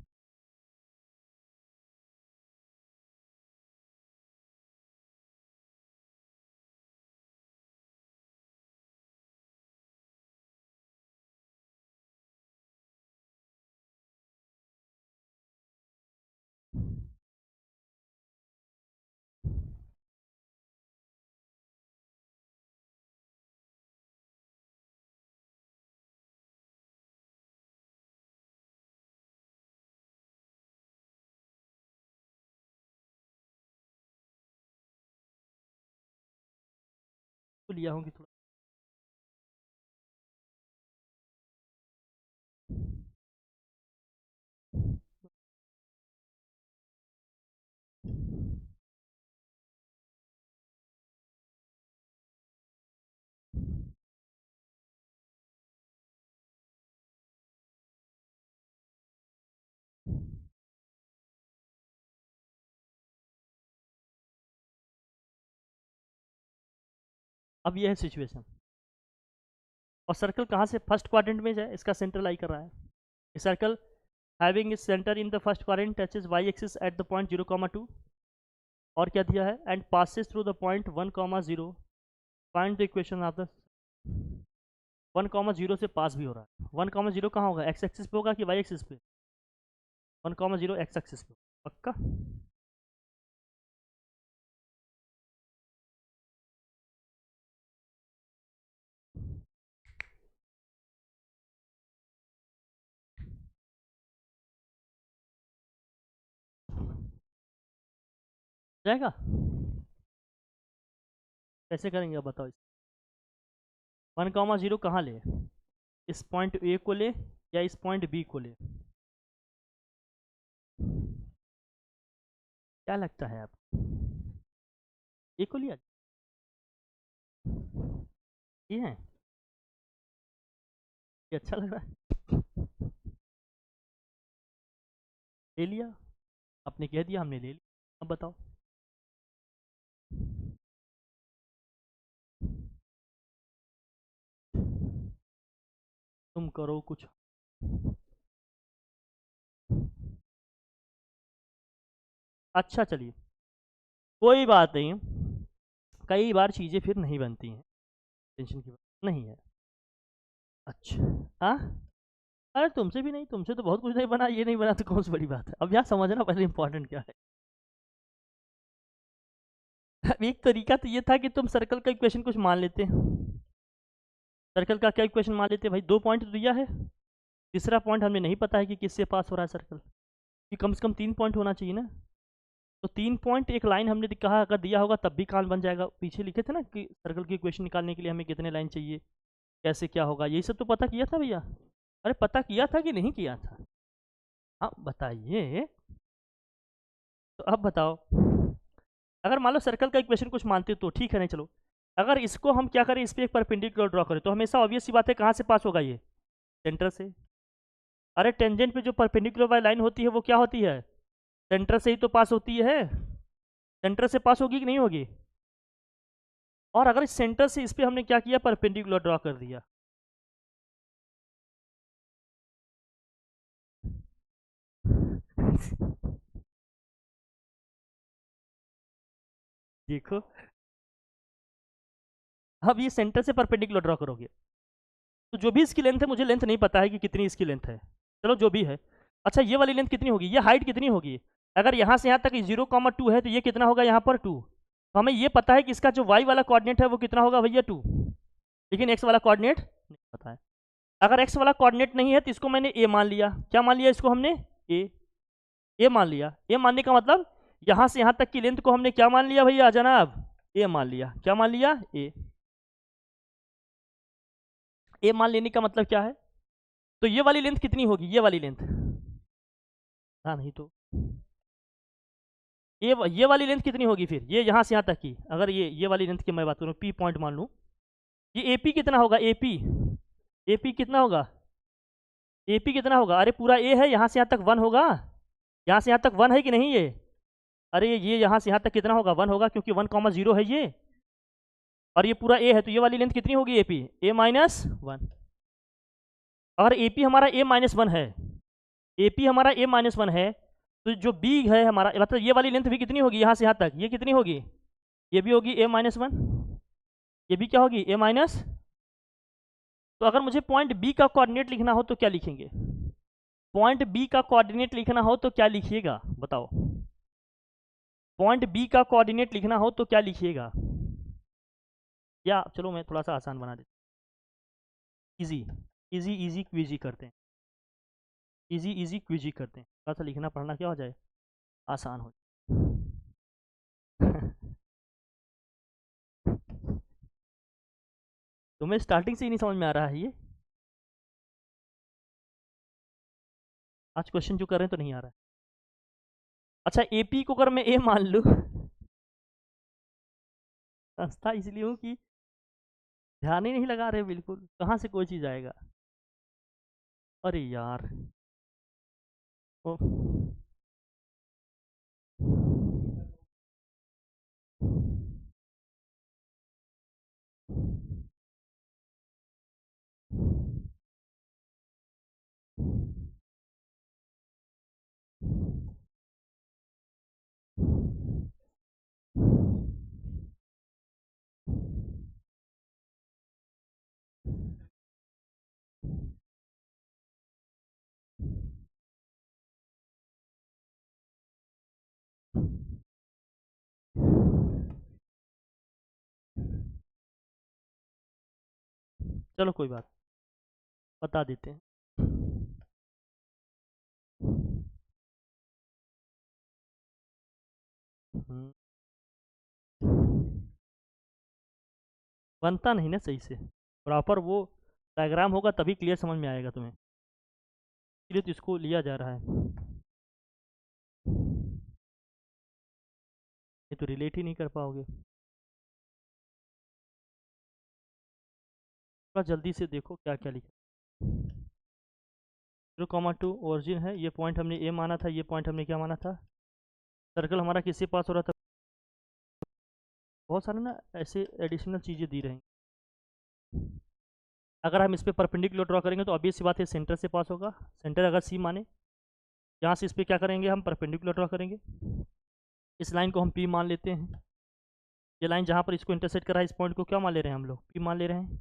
तो लिया होंगे थोड़ा, अब यह है सिचुएशन, और सर्कल कहाँ से फर्स्ट क्वाड्रेंट में जाए, इसका सेंटर लाई कर रहा है। Circle having its centre in the first quadrant touches y axis at the point 0,2 और क्या दिया है and passes through the point 1,0 find the equation of the 1,0 से पास भी हो रहा है। 1,0 कहाँ होगा, एक्स एक्सिस पे होगा कि वाई एक्सिस पे? 1,0 एक्स एक्सिस पे, पक्का? जाएगा? कैसे करेंगे अब बताओ? 1,0 कहाँ ले, इस पॉइंट ए को ले या इस पॉइंट बी को ले? क्या लगता है आप? ए को लिया? ये है, ये अच्छा लग रहा है, ले लिया आपने, कह दिया हमने, ले लिया। अब बताओ। तुम करो कुछ। अच्छा चलिए, कोई बात नहीं, कई बार चीज़ें फिर नहीं बनती हैं, टेंशन की बात नहीं है। अच्छा, हाँ, अरे तुमसे भी नहीं, तुमसे तो बहुत कुछ नहीं बना, ये नहीं बना तो कौन सी बड़ी बात है। अब यहाँ समझना पहले इंपॉर्टेंट क्या है। अब एक तरीका तो ये था कि तुम सर्कल का इक्वेशन कुछ मान लेते, सर्कल का क्या इक्वेशन मान लेते भाई, 2 पॉइंट तो दिया है, तीसरा पॉइंट हमें नहीं पता है कि किससे पास हो रहा है सर्कल, कि कम से कम 3 पॉइंट होना चाहिए ना। तो 3 पॉइंट एक लाइन हमने कहा अगर दिया होगा तब भी काम बन जाएगा। पीछे लिखे थे ना कि सर्कल की इक्वेशन निकालने के लिए हमें कितने लाइन चाहिए, कैसे क्या होगा, यही सब तो पता किया था भैया। अरे पता किया था कि नहीं किया था? हाँ बताइए। तो अब बताओ, अगर मान लो सर्कल का इक्वेशन कुछ मानते हो तो ठीक है, नहीं चलो, अगर इसको हम क्या करें, इस पर एक परपेंडिकुलर ड्रॉ करें तो हमेशा ऑब्वियस सी बात है कहाँ से पास होगा ये, सेंटर से। अरे टेंजेंट पे जो परपेंडिकुलर वाली लाइन होती है वो क्या होती है, सेंटर से ही तो पास होती है, सेंटर से पास होगी कि नहीं होगी? और अगर इस सेंटर से इस पे हमने क्या किया, परपेंडिकुलर ड्रॉ कर दिया, देखो अब ये सेंटर से परपेंडिकुलर ड्रॉ करोगे तो जो भी इसकी लेंथ है, मुझे लेंथ नहीं पता है कि कितनी इसकी लेंथ है, चलो जो भी है। अच्छा ये वाली लेंथ कितनी होगी, ये हाइट कितनी होगी, अगर यहाँ से यहाँ तक 0,2 है तो ये कितना होगा यहाँ पर 2। तो हमें ये पता है कि इसका जो y वाला कोऑर्डिनेट है वो कितना होगा भैया 2, लेकिन x वाला कोऑर्डिनेट नहीं पता है। अगर x वाला कोऑर्डिनेट नहीं है तो इसको मैंने a मान लिया, क्या मान लिया इसको हमने, a मान लिया। a मानने का मतलब यहाँ से यहाँ तक की लेंथ को हमने क्या मान लिया भैया जनाब, a मान लिया। क्या मान लिया, a मान लेने का मतलब क्या है, तो ये वाली लेंथ कितनी होगी, ये वाली लेंथ, हाँ नहीं तो ये वाली लेंथ कितनी होगी फिर, ये यहाँ से यहाँ तक की, अगर ये वाली लेंथ की मैं बात करूँ, p पॉइंट मान लूँ, ये AP कितना होगा, AP कितना होगा, AP कितना होगा, अरे पूरा A है, यहाँ से यहाँ तक 1 होगा, यहाँ से यहाँ तक 1 है कि नहीं ये, अरे ये यहाँ से यहाँ तक कितना होगा, 1 होगा, क्योंकि 1,0 है ये, और ये पूरा A है, तो ये वाली लेंथ कितनी होगी AP, A-1। अगर AP हमारा A-1 है, AP हमारा A-1 है, तो जो B है हमारा, मतलब ये वाली लेंथ भी कितनी होगी यहाँ से यहाँ तक, ये कितनी होगी, ये भी होगी A-1, ये भी क्या होगी A-। तो अगर मुझे पॉइंट बी का कोऑर्डिनेट लिखना हो तो क्या लिखेंगे, पॉइंट बी का कोऑर्डिनेट लिखना हो तो क्या लिखिएगा बताओ, पॉइंट बी का कोऑर्डिनेट लिखना हो तो क्या लिखिएगा, या चलो मैं थोड़ा सा आसान बना देता, इजी इजी इजी क्विजी करते हैं, इजी इजी क्विजी करते हैं, थोड़ा सा लिखना पढ़ना क्या हो जाए, आसान हो जाए। तुम्हें स्टार्टिंग से ही नहीं समझ में आ रहा है ये, आज क्वेश्चन जो कर रहे हैं तो नहीं आ रहा है। अच्छा एपी को अगर मैं ए मान लूँ, संस्था इसलिए हूँ कि ध्यान ही नहीं लगा रहे बिल्कुल, कहाँ से कोई चीज़ आएगा, अरे यार ओ, चलो कोई बात, बता देते हैं। बनता नहीं ना सही से, प्रॉपर वो डायग्राम होगा तभी क्लियर समझ में आएगा तुम्हें, इसलिए तो इसको लिया जा रहा है। ये तो रिलेट ही नहीं कर पाओगे। थोड़ा जल्दी से देखो क्या क्या लिखा। 0,2 ओरिजिन है, ये पॉइंट हमने ए माना था, ये पॉइंट हमने क्या माना था, सर्कल हमारा किससे पास हो रहा था। बहुत सारे ना ऐसे एडिशनल चीज़ें दी रहेंगी। अगर हम इस पर परपेंडिकुलर ड्रॉ करेंगे तो ऑब्वियस सी बात है सेंटर से पास होगा। सेंटर अगर सी माने, यहाँ से इस पर क्या करेंगे हम, परपेंडिकुलर ड्रॉ करेंगे। इस लाइन को हम पी मान लेते हैं। ये लाइन जहाँ पर इसको इंटरसेक्ट कर रहा है, इस पॉइंट को क्या मान ले रहे हैं हम लोग, पी मान ले रहे हैं।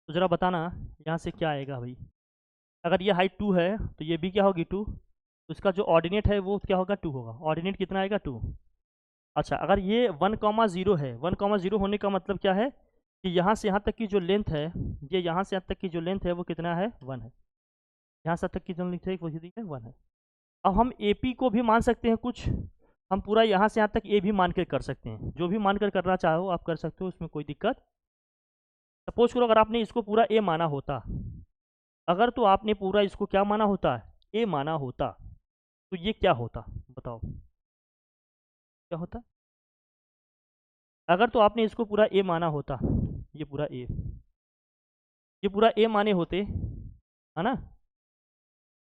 तो ज़रा बताना यहाँ से क्या आएगा भाई। अगर ये हाइट 2 है तो ये भी क्या होगी 2, तो इसका जो ऑर्डिनेट है वो क्या होगा 2 होगा। ऑर्डिनेट कितना आएगा 2। अच्छा, अगर ये 1,0 है, 1,0 होने का मतलब क्या है कि यहाँ से यहाँ तक की जो लेंथ है, ये यहाँ से यहाँ तक की जो लेंथ है वो कितना है 1 है। यहाँ से तक की जो लेंथ है वो कितनी है 1 है। अब हम ए पी को भी मान सकते हैं कुछ, हम पूरा यहाँ से यहाँ तक ए भी मान कर कर सकते हैं। जो भी मान कर करना चाहो आप कर सकते हो, उसमें कोई दिक्कत। सपोज करो अगर आपने इसको पूरा ए माना होता, अगर तो आपने पूरा इसको क्या माना होता, ए माना होता, तो ये क्या होता बताओ, क्या होता। अगर तो आपने इसको पूरा ए माना होता, ये पूरा ए, ये पूरा ए माने होते है ना,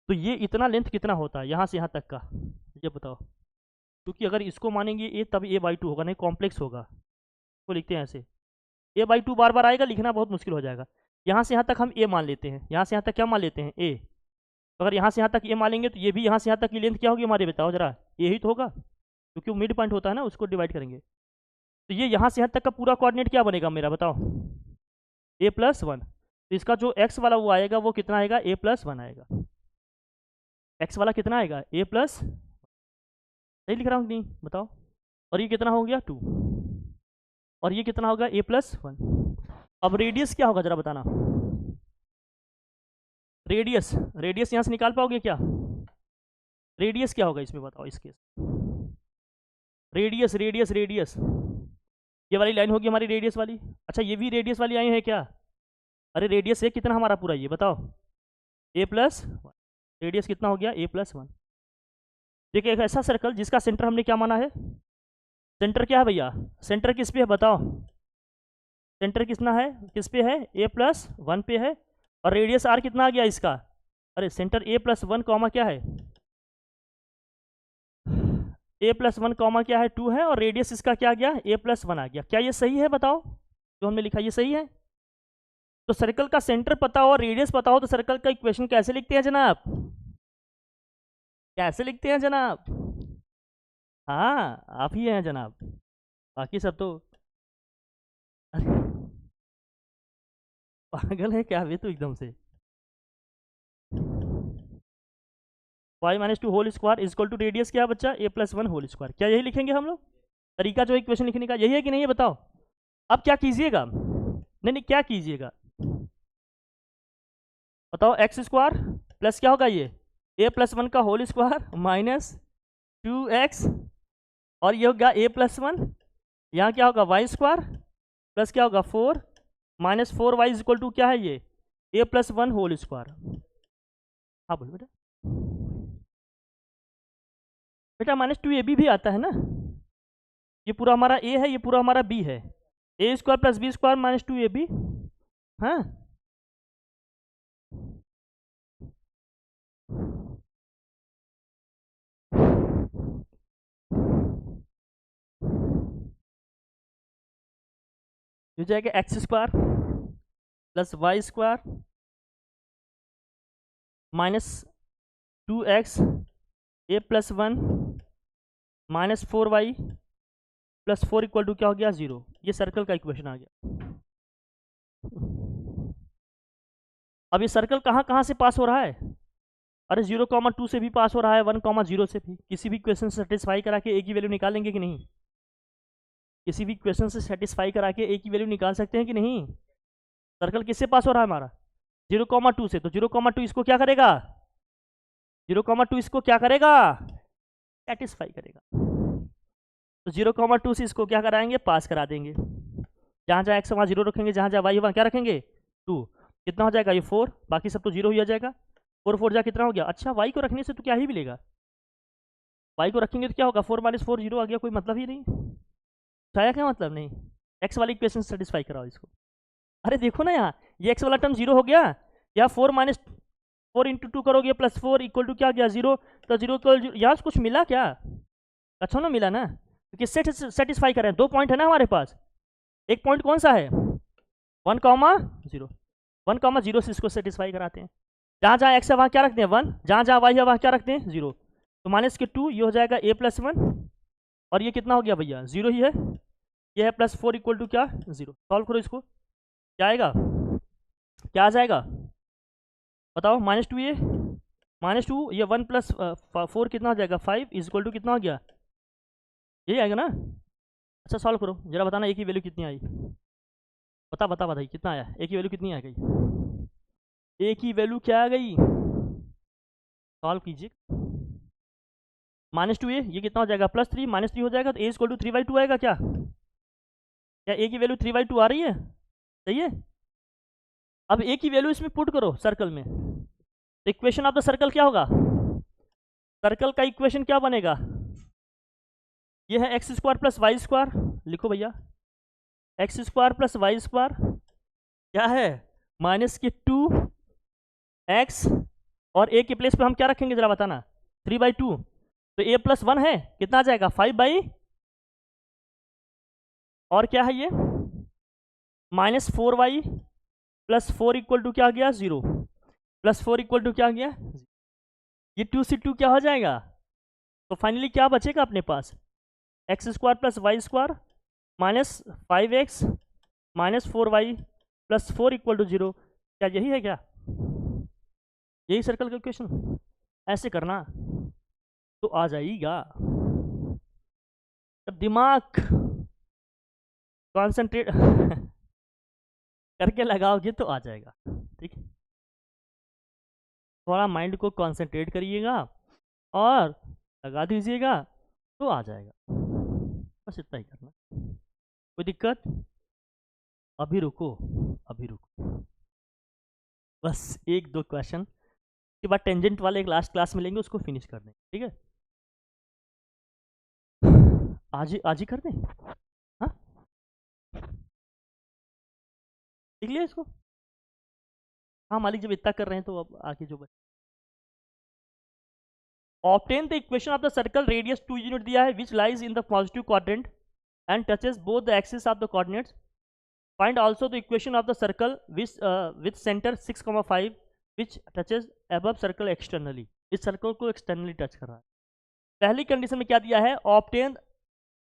तो ये इतना लेंथ कितना होता यहाँ से यहाँ तक का, ये बताओ। क्योंकि अगर इसको मानेंगे ए तब a/2 होगा, नहीं कॉम्प्लेक्स होगा। तो लिखते हैं ऐसे, a/2 बार बार आएगा, लिखना बहुत मुश्किल हो जाएगा। यहाँ से यहाँ तक हम a मान लेते हैं, यहाँ से यहाँ तक क्या मान लेते हैं a। तो अगर यहाँ से यहाँ तक a मान लेंगे तो ये भी यहाँ से यहाँ तक की लेंथ क्या होगी हमारे, बताओ जरा, a ही तो होगा, क्योंकि वो मिड पॉइंट होता है ना, उसको डिवाइड करेंगे। तो ये यहाँ से यहाँ तक का पूरा कोऑर्डिनेट क्या बनेगा मेरा, बताओ, a+1। तो इसका जो x वाला वो आएगा वो कितना आएगा, a+1 आएगा। x वाला कितना आएगा, a+, सही लिख रहा हूँ कि नहीं बताओ। और ये कितना हो गया 2, और ये कितना होगा a+1। अब रेडियस क्या होगा जरा बताना, रेडियस, रेडियस यहाँ से निकाल पाओगे क्या, रेडियस क्या होगा इसमें बताओ, इसके रेडियस रेडियस रेडियस, ये वाली लाइन होगी हमारी रेडियस वाली। अच्छा ये भी रेडियस वाली आई है क्या, अरे रेडियस है कितना हमारा पूरा, ये बताओ a+1, रेडियस कितना हो गया a+1। देखिए एक ऐसा सर्कल जिसका सेंटर हमने क्या माना है, सेंटर क्या है भैया, सेंटर किस पे है बताओ, सेंटर कितना है, किस पे है, a+1 पे है। और रेडियस r कितना आ गया इसका, अरे सेंटर a+1 कॉमा क्या है, a+1 कॉमा क्या है 2 है, और रेडियस इसका क्या आ गया a+1 आ गया। क्या ये सही है बताओ, जो हमने लिखा ये सही है। तो सर्कल का सेंटर पता हो और रेडियस पता हो तो सर्कल का इक्वेशन कैसे लिखते हैं जनाब, कैसे लिखते हैं जनाब, हाँ आप ही हैं जनाब, बाकी सब तो पागल है क्या वे तो एकदम से। y-2 whole square is equal to radius क्या बच्चा, a+1 होल स्क्वायर। क्या यही लिखेंगे हम लोग, तरीका जो इक्वेशन लिखने का यही है कि नहीं है बताओ। अब क्या कीजिएगा, नहीं नहीं क्या कीजिएगा बताओ, x² प्लस क्या होगा ये a+1 का होल स्क्वायर -2x, और ये होगा a+1, यहाँ क्या होगा y² प्लस क्या होगा 4 -4y इज इक्वल टू क्या है ये a+1 होल स्क्वायर। हाँ बोलो बेटा, बेटा -2ab भी आता है ना, ये पूरा हमारा a है, ये पूरा हमारा b है, a² प्लस b² -2ab। हाँ हो जाएगा x² plus y² -2x a+1 -4y plus 4 equal to क्या हो गया 0। ये सर्कल का इक्वेशन आ गया। अब ये सर्कल कहाँ कहाँ से पास हो रहा है, अरे 0,2 से भी पास हो रहा है, 1,0 से भी, किसी भी क्वेश्चन से सेटिस्फाई करा के एक ही वैल्यू निकालेंगे कि नहीं, किसी भी क्वेश्चन से सेटिस्फाई करा के ए की वैल्यू निकाल सकते हैं कि नहीं? सर्कल किससे पास हो रहा है हमारा? 0,2 से। तो 0,2 इसको क्या करेगा? 0,2 इसको क्या करेगा? सेटिस्फाई करेगा। तो 0,2 से इसको क्या कराएंगे? पास करा देंगे। जहाँ जहाँ एक्स वहाँ 0 रखेंगे, जहाँ जहाँ वाई वहाँ क्या रखेंगे? 2। कितना हो जाएगा? ये 4। बाकी सब तो 0 ही आ जाएगा। 4 4 जा कितना हो गया? अच्छा, वाई को रखने से तो क्या ही मिलेगा? वाई को रखेंगे तो क्या होगा? 4 - 4 0 आ गया, कोई मतलब ही नहीं। छाया क्या मतलब नहीं? एक्स वाली इक्वेशन सेटिस्फाई कराओ इसको। अरे देखो ना यहाँ, ये एक्स वाला टर्म 0 हो गया। या 4 - 4 × 2 करोगे प्लस 4 = क्या गया? 0। तो 0 को यहाँ कुछ मिला क्या? अच्छा ना, मिला ना, क्योंकि सेटिस्फाई करें। 2 पॉइंट है ना हमारे पास। एक पॉइंट कौन सा है? 1,0। 1,0 से इसको सेटिस्फाई कराते हैं। जहाँ जहाँ एक्स है वहाँ क्या रखते हैं? 1। जहाँ जहाँ वाई है वहाँ क्या रखते हैं? 0। तो -2 ये हो जाएगा a+1। और ये कितना हो गया भैया? 0 ही है। ये है +4 = क्या? 0। सॉल्व करो इसको, क्या आएगा? क्या आ जाएगा बताओ? -2 ये -2 ये 1 + 4 कितना हो जाएगा? 5 = कितना हो गया? यही आएगा ना? अच्छा सॉल्व करो जरा, बताना ए की वैल्यू कितनी आई। बता बता बताइए कितना आया? ए की वैल्यू कितनी आ गई? ए की वैल्यू क्या आ गई? सॉल्व कीजिए। -2 ये कितना हो जाएगा? +3 -3 हो जाएगा तो a = 3/2 आएगा क्या? क्या ए की वैल्यू 3/2 आ रही है? सही है। अब ए की वैल्यू इसमें पुट करो सर्कल में, तो इक्वेशन ऑफ द सर्कल क्या होगा? सर्कल का इक्वेशन क्या बनेगा? ये है x² + y²। लिखो भैया, x² + y² क्या है? -2x। और a के प्लेस पे हम क्या रखेंगे जरा बताना? 3/2। तो a + 1 है, कितना आ जाएगा? 5/। और क्या है ये? -4y + 4 = क्या गया? 0। +4 = क्या गया? ये 2 से 2 क्या हो जाएगा? तो फाइनली क्या बचेगा अपने पास? x² + y² -5x -4y + 4 = 0। क्या यही है क्या? यही सर्कल का इक्वेशन? ऐसे करना तो आ जाएगा। तब दिमाग कॉन्सेंट्रेट करके लगाओगे तो आ जाएगा। ठीक है, थोड़ा माइंड को कॉन्सेंट्रेट करिएगा और लगा दीजिएगा तो आ जाएगा। बस इतना ही करना। कोई दिक्कत? अभी रुको, अभी रुको, बस 1-2 क्वेश्चन के बाद टेंजेंट वाले एक लास्ट क्लास में लेंगे, उसको फिनिश कर देंगे। ठीक है, आज ही कर दें। हाँ, लिख लिया इसको। हाँ मालिक, जब इतना कर रहे हैं तो अब आगे जो obtain the equation of the circle radius 2 unit दिया है which lies in the positive quadrant and touches both the axis of the coordinates. Find also the equation of the circle with centre 6,5 which touches above circle externally. इस circle को externally touch कर रहा है। पहली condition में क्या दिया है? Obtain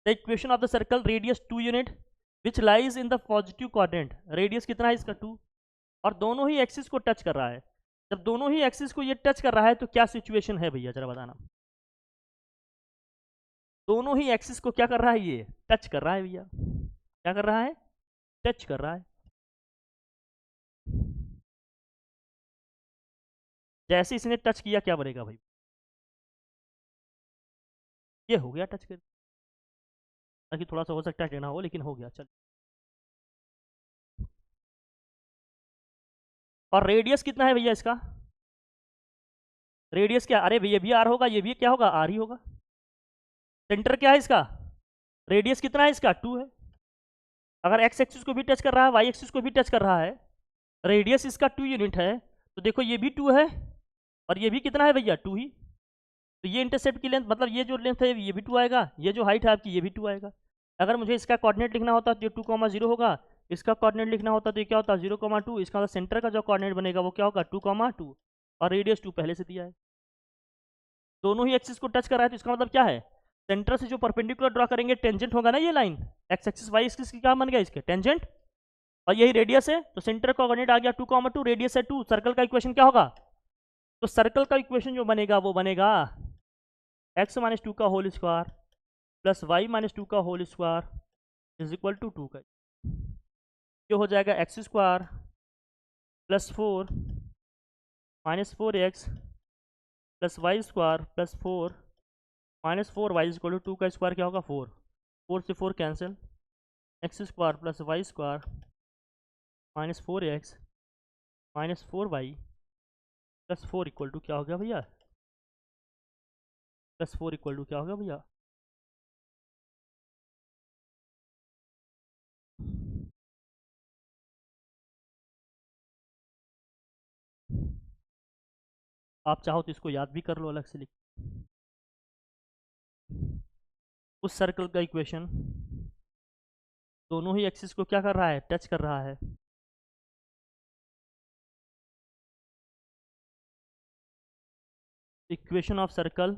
the equation of the circle radius 2 unit which lies in the positive quadrant. Radius कितना है इसका? 2। और दोनों ही एक्सिस को टच कर रहा है। जब दोनों ही एक्सिस को ये टच कर रहा है तो क्या सिचुएशन है भैया जरा बताना? दोनों ही एक्सिस को क्या कर रहा है? ये टच कर रहा है भैया। क्या कर रहा है? टच कर रहा है। जैसे इसने टच किया क्या बनेगा भाई? ये हो गया टच कर। ताकि थोड़ा सा हो सकता है टेढ़ा हो, लेकिन हो गया। चल, और रेडियस कितना है भैया इसका? रेडियस क्या? अरे ये भी आर होगा, ये भी क्या होगा? आर ही होगा। सेंटर क्या है इसका? रेडियस कितना है इसका? 2 है। अगर एक्स एक्सिस को भी टच कर रहा है, वाई एक्सिस को भी टच कर रहा है, रेडियस इसका 2 यूनिट है, तो देखो ये भी 2 है और ये भी कितना है भैया? 2 ही। तो ये इंटरसेप्ट की लेंथ, मतलब ये जो लेंथ है ये भी 2 आएगा, ये जो हाइट है आपकी ये भी 2 आएगा। अगर मुझे इसका कोऑर्डिनेट लिखना होता तो ये 2,0 होगा, इसका कोऑर्डिनेट लिखना होता तो ये क्या होता? 0,2। इसका मतलब सेंटर का जो कोऑर्डिनेट बनेगा वो क्या होगा? 2,2। और रेडियस 2 पहले से दिया है। दोनों ही एक्सिस को टच कर रहा है तो इसका मतलब क्या है? सेंटर से जो परपेंडिकुलर ड्रॉ करेंगे टेंजेंट होगा ना ये लाइन। एक्स एक्सिस वाई एक्सिस की क्या बन गया? इसके टेंजेंट। और यही रेडियस है, तो सेंटर का कोऑर्डिनेट आ गया 2,2, रेडियस है 2। सर्कल का इक्वेशन क्या होगा? तो सर्कल का इक्वेशन जो बनेगा वो बनेगा x - 2 का होल स्क्वायर प्लस y - 2 का whole square is equal to 2 का ये हो जाएगा x square plus 4 minus 4x plus y square plus 4 minus 4y is equal to 2 का स्क्वायर क्या होगा 4, 4 से 4 cancel, x square plus y square minus 4x minus 4y plus 4 equal to क्या हो गया भैया, प्लस 4 इक्वल टू क्या हो गया भैया, आप चाहो तो इसको याद भी कर लो अलग से लिख। उस सर्कल का इक्वेशन दोनों ही एक्सिस को क्या कर रहा है, टच कर रहा है। Equation of circle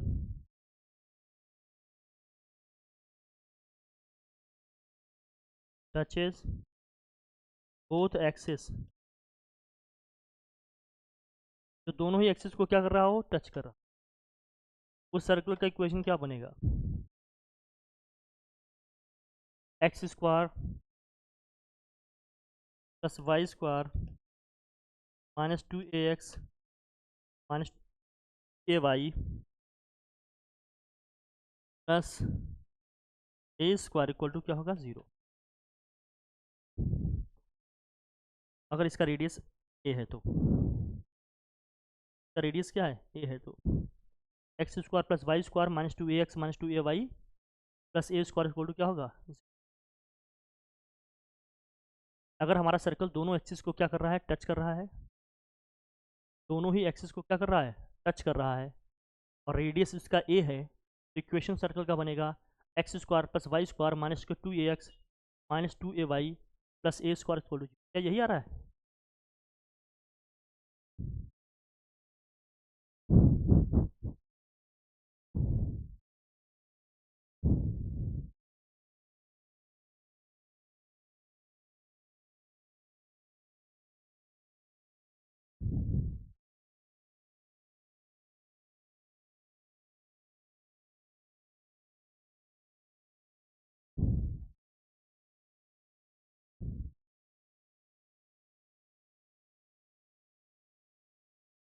touches both axis, तो दोनों ही एक्सिस को क्या कर रहा हो, टच कर रहा। उस सर्कल का इक्वेशन क्या बनेगा, x square plus y square minus 2ax minus ay plus a square equal to क्या होगा 0। अगर इसका रेडियस ए है तो, इसका रेडियस क्या है, ए है, तो x square plus y square minus 2ax minus 2ay plus a square equal to क्या होगा। अगर हमारा सर्कल दोनों एक्सिस को क्या कर रहा है, टच कर रहा है, दोनों ही एक्सिस को क्या कर रहा है, टच कर रहा है, और रेडियस इसका ए है, तो इक्वेशन सर्कल का बनेगा x square plus y square minus 2ax minus 2ay plus a square equal to, क्या यही आ रहा है।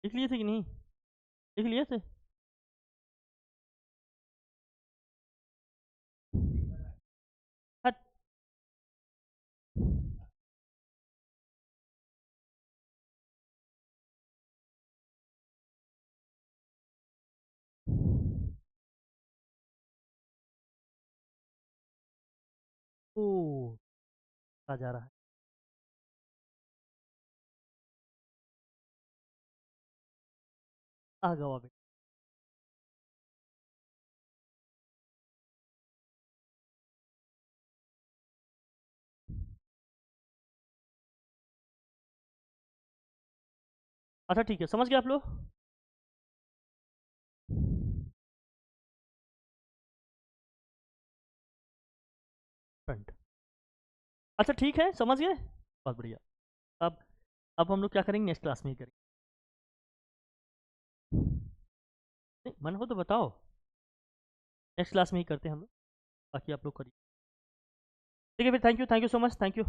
लिख लिए थे कि नहीं, लिख लिए थे। हट। ओ आ जा रहा है। आ गवा बेटा। अच्छा ठीक है, समझ गए आप लोग। फ्रंट। अच्छा ठीक है, समझ गए, बहुत बढ़िया। अब अब हम लोग क्या करेंगे, नेक्स्ट क्लास में ही करेंगे। नहीं मन हो तो बताओ, नेक्स्ट क्लास में ही करते हैं हम लोग, बाकी आप लोग करिए। ठीक है फिर, thank you so much, thank you.